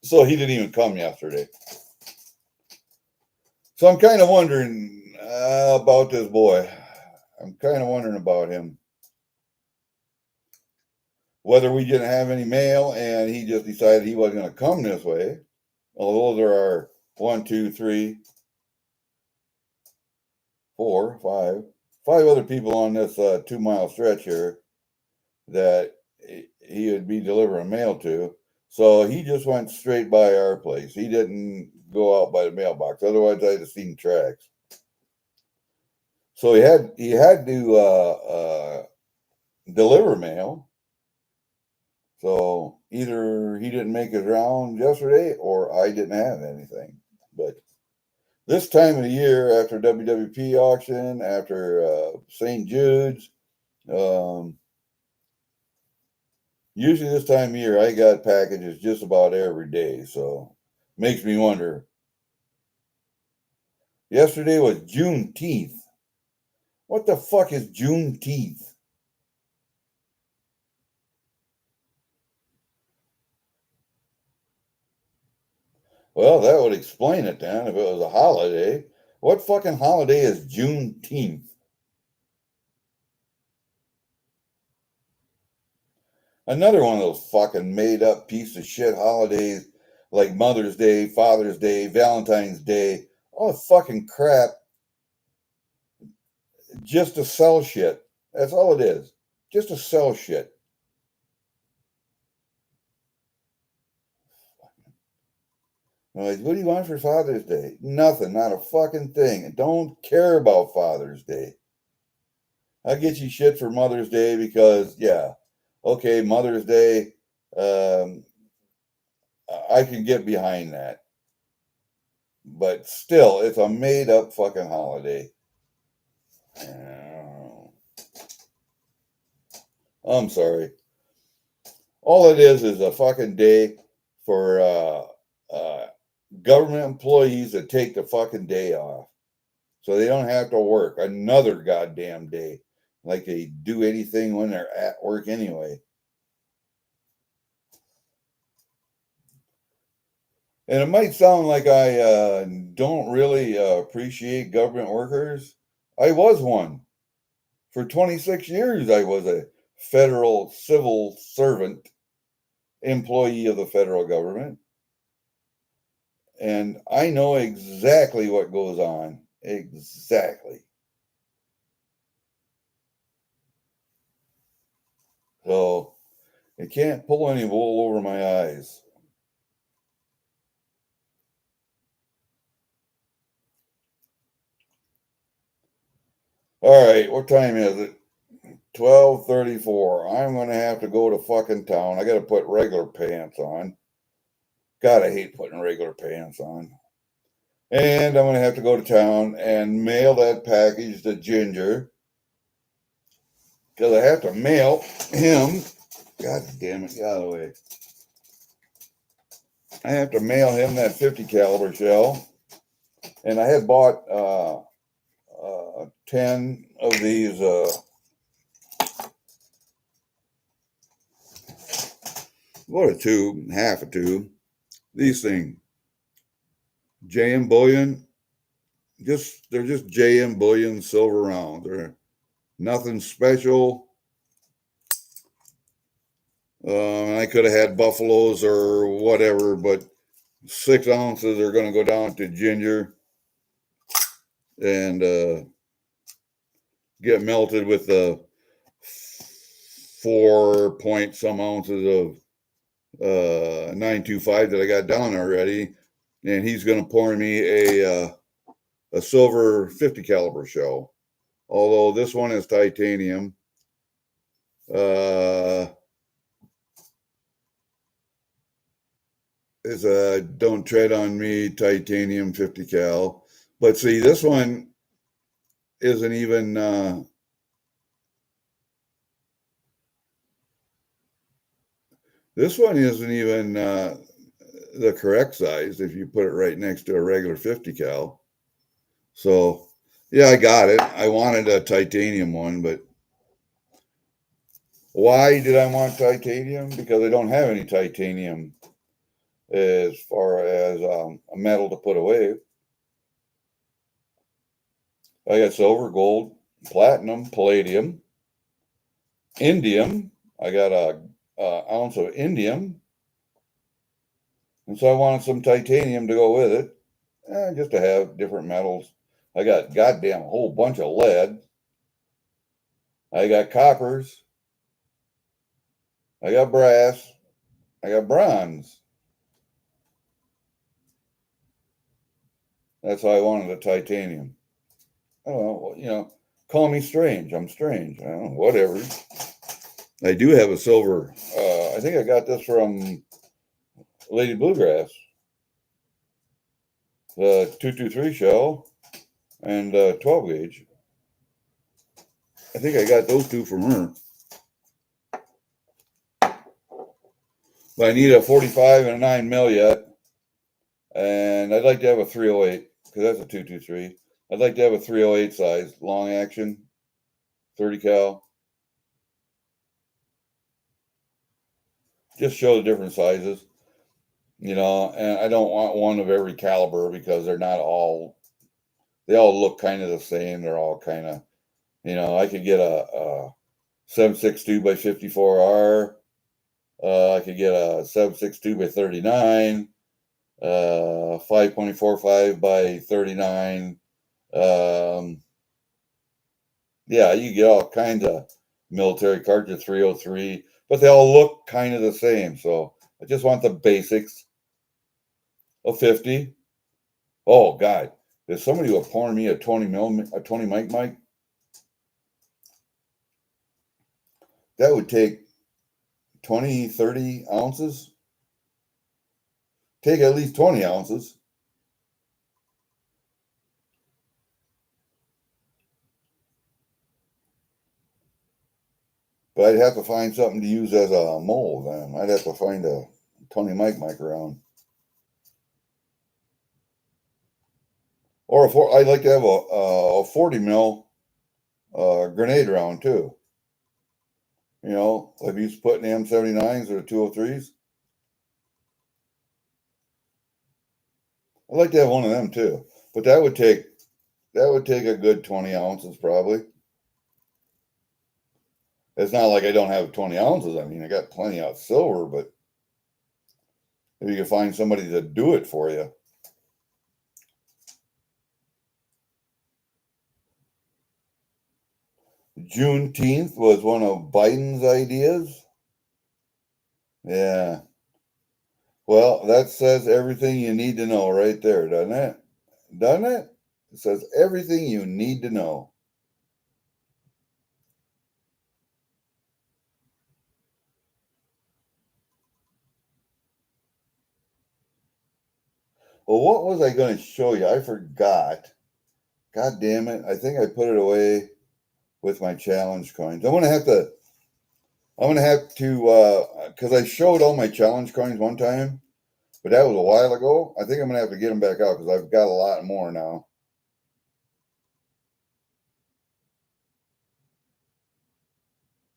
So he didn't even come yesterday. So I'm kind of wondering about this boy. I'm kind of wondering about him. Whether we didn't have any mail and he just decided he wasn't going to come this way. Although there are 1, 2, 3, 4, 5 other people on this 2-mile stretch here that he would be delivering mail to. So he just went straight by our place. He didn't go out by the mailbox. Otherwise, I'd have seen tracks. So he had to deliver mail. So either he didn't make his round yesterday or I didn't have anything. But this time of the year, after WWP auction, after St. Jude's, usually this time of year, I got packages just about every day. So makes me wonder. Yesterday was Juneteenth. What the fuck is Juneteenth? Well, that would explain it then if it was a holiday. What fucking holiday is Juneteenth? Another one of those fucking made up piece of shit holidays like Mother's Day, Father's Day, Valentine's Day, all the fucking crap just to sell shit. That's all it is. Just to sell shit. Like, what do you want for Father's Day? Nothing, not a fucking thing. I don't care about Father's Day. I'll get you shit for Mother's Day because, yeah, okay, Mother's Day, I can get behind that. But still, it's a made up fucking holiday. I'm sorry. All it is a fucking day for government employees to take the fucking day off. So they don't have to work another goddamn day like they do anything when they're at work anyway. And it might sound like I don't really appreciate government workers. I was one. For 26 years, I was a federal civil servant, employee of the federal government. And I know exactly what goes on. Exactly. So it can't pull any wool over my eyes. All right, what time is it? 12:34. I'm gonna have to go to fucking town. I gotta put regular pants on. God, I hate putting regular pants on. And I'm gonna have to go to town and mail that package to Ginger. Because I have to mail him. God damn it, get out of the way. I have to mail him that 50 caliber shell. And I had bought 10 of these what a tube, half a tube. These things, JM Bullion, they're just JM Bullion silver rounds. They're nothing special. I could have had buffaloes or whatever, but 6 ounces are going to go down to Ginger and get melted with the 4 point some ounces of 925 that I got down already, and he's going to pour me a silver 50 caliber shell. Although this one is titanium. It's a Don't Tread on Me titanium 50 cal. But see, this one isn't even the correct size if you put it right next to a regular 50 cal. So yeah, I got it. I wanted a titanium one, but why did I want titanium? Because I don't have any titanium as far as a metal to put away. I got silver, gold, platinum, palladium, indium. I got a ounce of indium, and so I wanted some titanium to go with it, just to have different metals. I got goddamn a whole bunch of lead. I got coppers. I got brass. I got bronze. That's why I wanted a titanium. I don't know, call me strange. I'm strange. I don't know, whatever. I do have a silver. I think I got this from Lady Bluegrass. The 223 shell and 12 gauge. I think I got those two from her. But I need a 45 and a 9 mil yet. And I'd like to have a 308 because that's a 223. I'd like to have a 308 size, long action, 30 cal. Just show the different sizes, and I don't want one of every caliber because they all look kind of the same. They're all kind of, I could get a 7.62 by 54R. I could get a 7.62 by 39, 5.45 by 39. Yeah, you get all kinds of military cartridge 303, but they all look kind of the same. So I just want the basics of 50. Oh God, if somebody would pour me a 20 mic, that would take 20, 30 ounces. Take at least 20 ounces. But I'd have to find something to use as a mold then. I'd have to find a 20 mic around. Or I'd like to have a 40 mil grenade round too. Like he's putting the M79s or the 203s. I'd like to have one of them too. But that would take a good 20 ounces probably. It's not like I don't have 20 ounces. I mean, I got plenty of silver, but if you can find somebody to do it for you. Juneteenth was one of Biden's ideas. Yeah. Well, that says everything you need to know right there, doesn't it? Doesn't it? It says everything you need to know. Well, what was I going to show you? I forgot. God damn it. I think I put it away with my challenge coins. I'm going to have to, because I showed all my challenge coins one time, but that was a while ago. I think I'm going to have to get them back out because I've got a lot more now.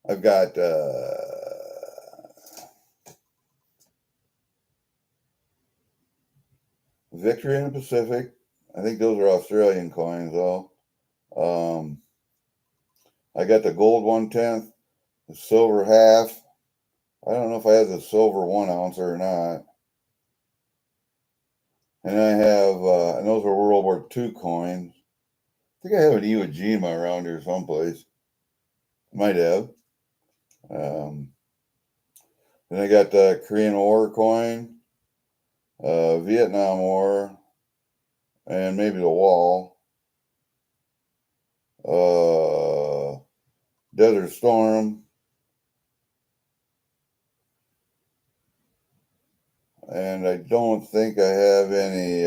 I've got Victory in the Pacific. I think those are Australian coins, though. I got the gold 1/10, the silver half. I don't know if I have the silver 1 ounce or not. And I have, and those are World War II coins. I think I have an Iwo Jima around here someplace. Might have. Then I got the Korean War coin, Vietnam War, and maybe the wall. Desert Storm. And I don't think I have any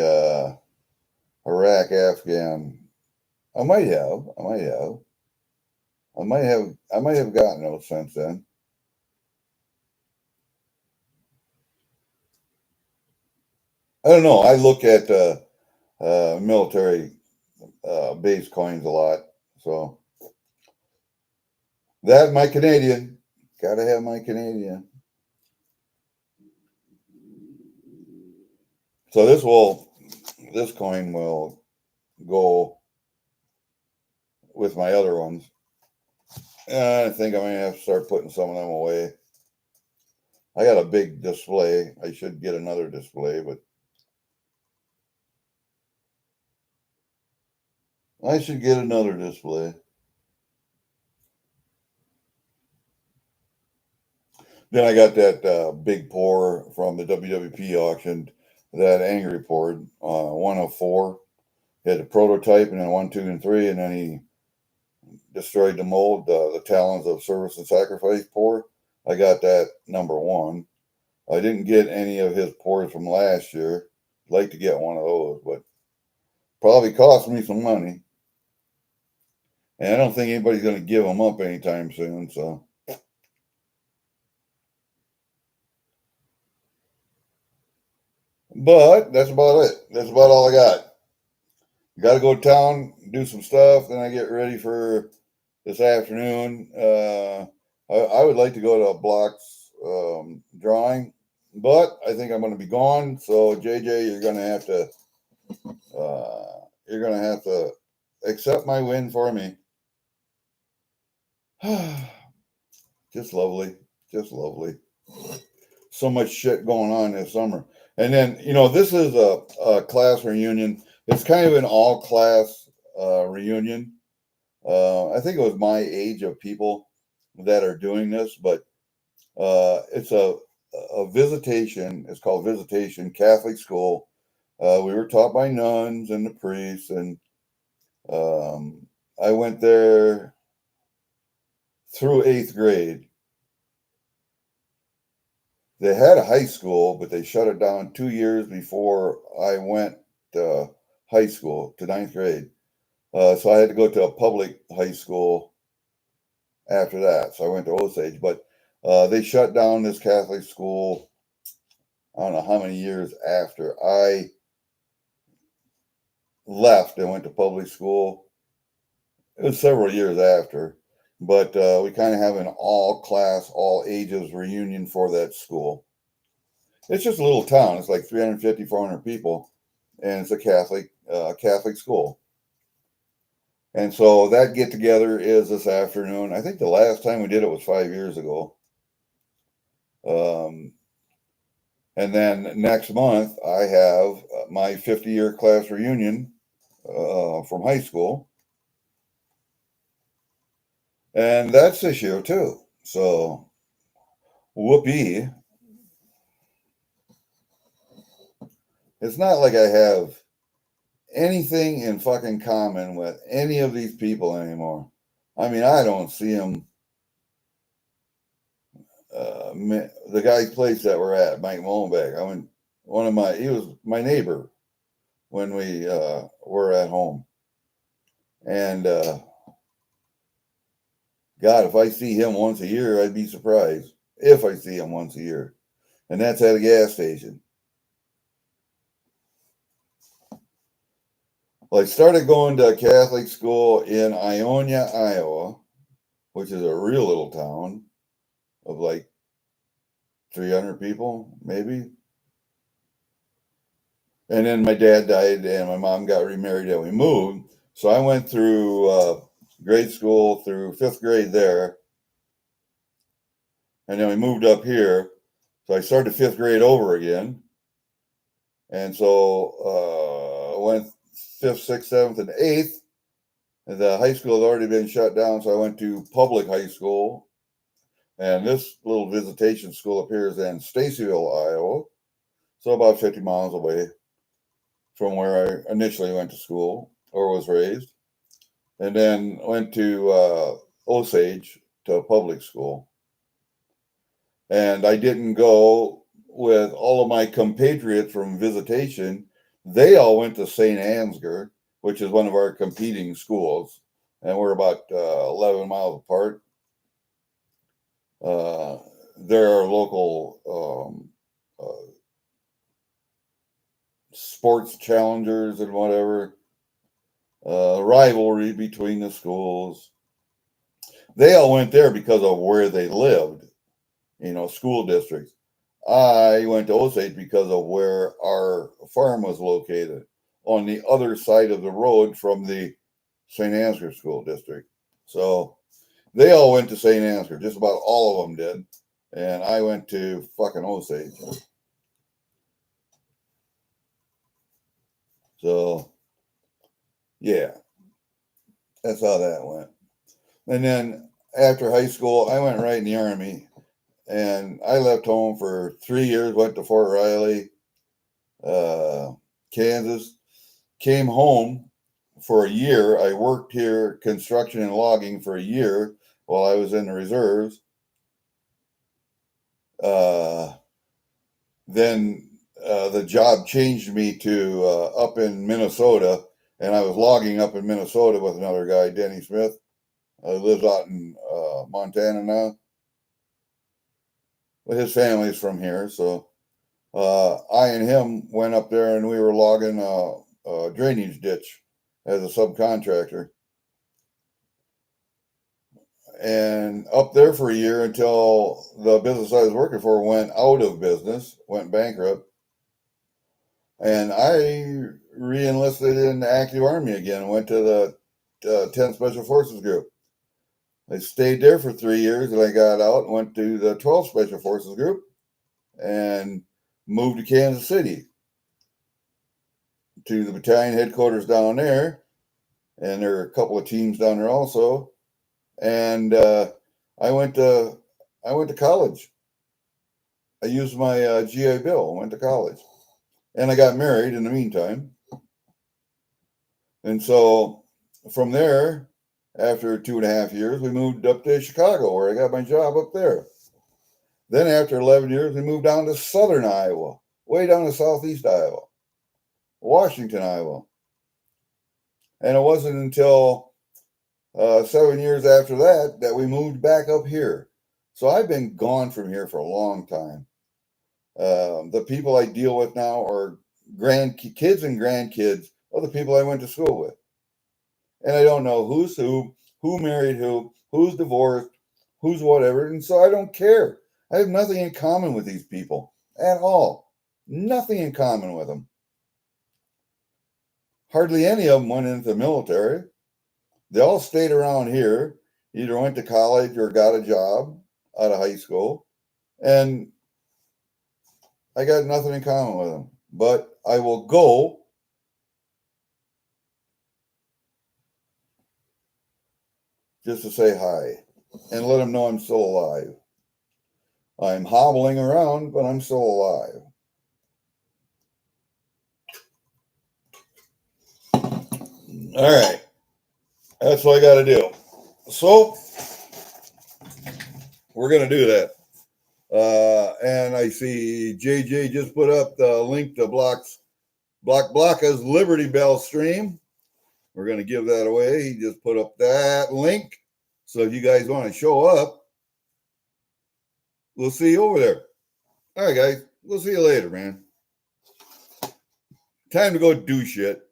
Iraq Afghan. I might have. I might have gotten those since then. I don't know. I look at military base coins a lot. So that my Canadian. Gotta have my Canadian. So this coin will go with my other ones. I think I might have to start putting some of them away. I got a big display. I should get another display, but I should get another display. Then I got that big pour from the WWP auction, that Angry Pour, 104. He had a prototype and then 1, 2, and 3, and then he destroyed the mold, the Talons of Service and Sacrifice pour. I got that number 1. I didn't get any of his pours from last year. I'd like to get one of those, but probably cost me some money. And I don't think anybody's going to give them up anytime soon, so. But that's about it. That's about all I got. Got to go to town, do some stuff, then I get ready for this afternoon. I would like to go to a blocks drawing, but I think I'm going to be gone. So JJ, you're going to have to accept my win for me. Just lovely, just lovely. So much shit going on this summer, and then this is a class reunion. It's kind of an all class reunion. I think it was my age of people that are doing this, but it's a visitation. It's called Visitation Catholic School. We were taught by nuns and the priests, and I went there through 8th grade. They had a high school, but they shut it down 2 years before I went to high school, to 9th grade. So I had to go to a public high school after that. So I went to Osage, but they shut down this Catholic school. I don't know how many years after I left and went to public school. It was several years after, but we kind of have an all class, all ages reunion for that school. It's just a little town. It's like 350, 400 people, and it's a Catholic school. And so that get together is this afternoon. I think the last time we did it was 5 years ago. And then next month, I have my 50-year class reunion from high school. And that's this year too. So whoopee. It's not like I have anything in fucking common with any of these people anymore. I mean, I don't see them. The guy's place that we're at, Mike Molenbeek. I mean, he was my neighbor when we were at home. And God, if I see him once a year, I'd be surprised if I see him once a year. And that's at a gas station. Well, I started going to a Catholic school in Ionia, Iowa, which is a real little town of like 300 people, maybe. And then my dad died and my mom got remarried and we moved. So I went through grade school through fifth grade there. And then we moved up here. So I started fifth grade over again. And so I went fifth, sixth, seventh, and eighth. And the high school had already been shut down. So I went to public high school. And this little visitation school up here is in Stacyville, Iowa. So about 50 miles away from where I initially went to school or was raised. And then went to Osage to public school. And I didn't go with all of my compatriots from visitation. They all went to St. Ansgar, which is one of our competing schools. And we're about 11 miles apart. There are local sports challengers and whatever. Rivalry between the schools. They all went there because of where they lived, school districts. I went to Osage because of where our farm was located on the other side of the road from the St. Ansgar School District. So they all went to St. Ansgar, just about all of them did. And I went to fucking Osage. So, yeah, that's how that went. And then after high school, I went right in the Army. And I left home for 3 years, went to Fort Riley, Kansas, came home for a year. I worked here, construction and logging, for a year while I was in the reserves. Then the job changed me to up in Minnesota, and I was logging up in Minnesota with another guy, Denny Smith. Lives out in Montana now. But his family's from here, so I and him went up there and we were logging a drainage ditch as a subcontractor. And up there for a year until the business I was working for went out of business, went bankrupt. And I re-enlisted in the active army again, went to the 10th Special Forces Group. I stayed there for 3 years and I got out and went to the 12th Special Forces Group and moved to Kansas City to the battalion headquarters down there. And there are a couple of teams down there also. And I went to college. I used my GI Bill, went to college. And I got married in the meantime. And so from there, after 2.5 years, we moved up to Chicago, where I got my job up there. Then after 11 years, we moved down to southern Iowa, way down to southeast Iowa, Washington, Iowa. And it wasn't until 7 years after that that we moved back up here. So I've been gone from here for a long time. The people I deal with now are kids and grandkids of the people I went to school with. And I don't know who's who married who's divorced, who's whatever. And so I don't care. I have nothing in common with these people at all. Nothing in common with them. Hardly any of them went into the military. They all stayed around here, either went to college or got a job out of high school. And I got nothing in common with them. But I will go just to say hi. and let them know I'm still alive. I'm hobbling around, but I'm still alive. All right. That's what I got to do. So we're going to do that. And I see JJ just put up the link to Blaka's Liberty Bell stream. We're going to give that away. He just put up that link. So if you guys want to show up, we'll see you over there. All right, guys. We'll see you later, man. Time to go do shit.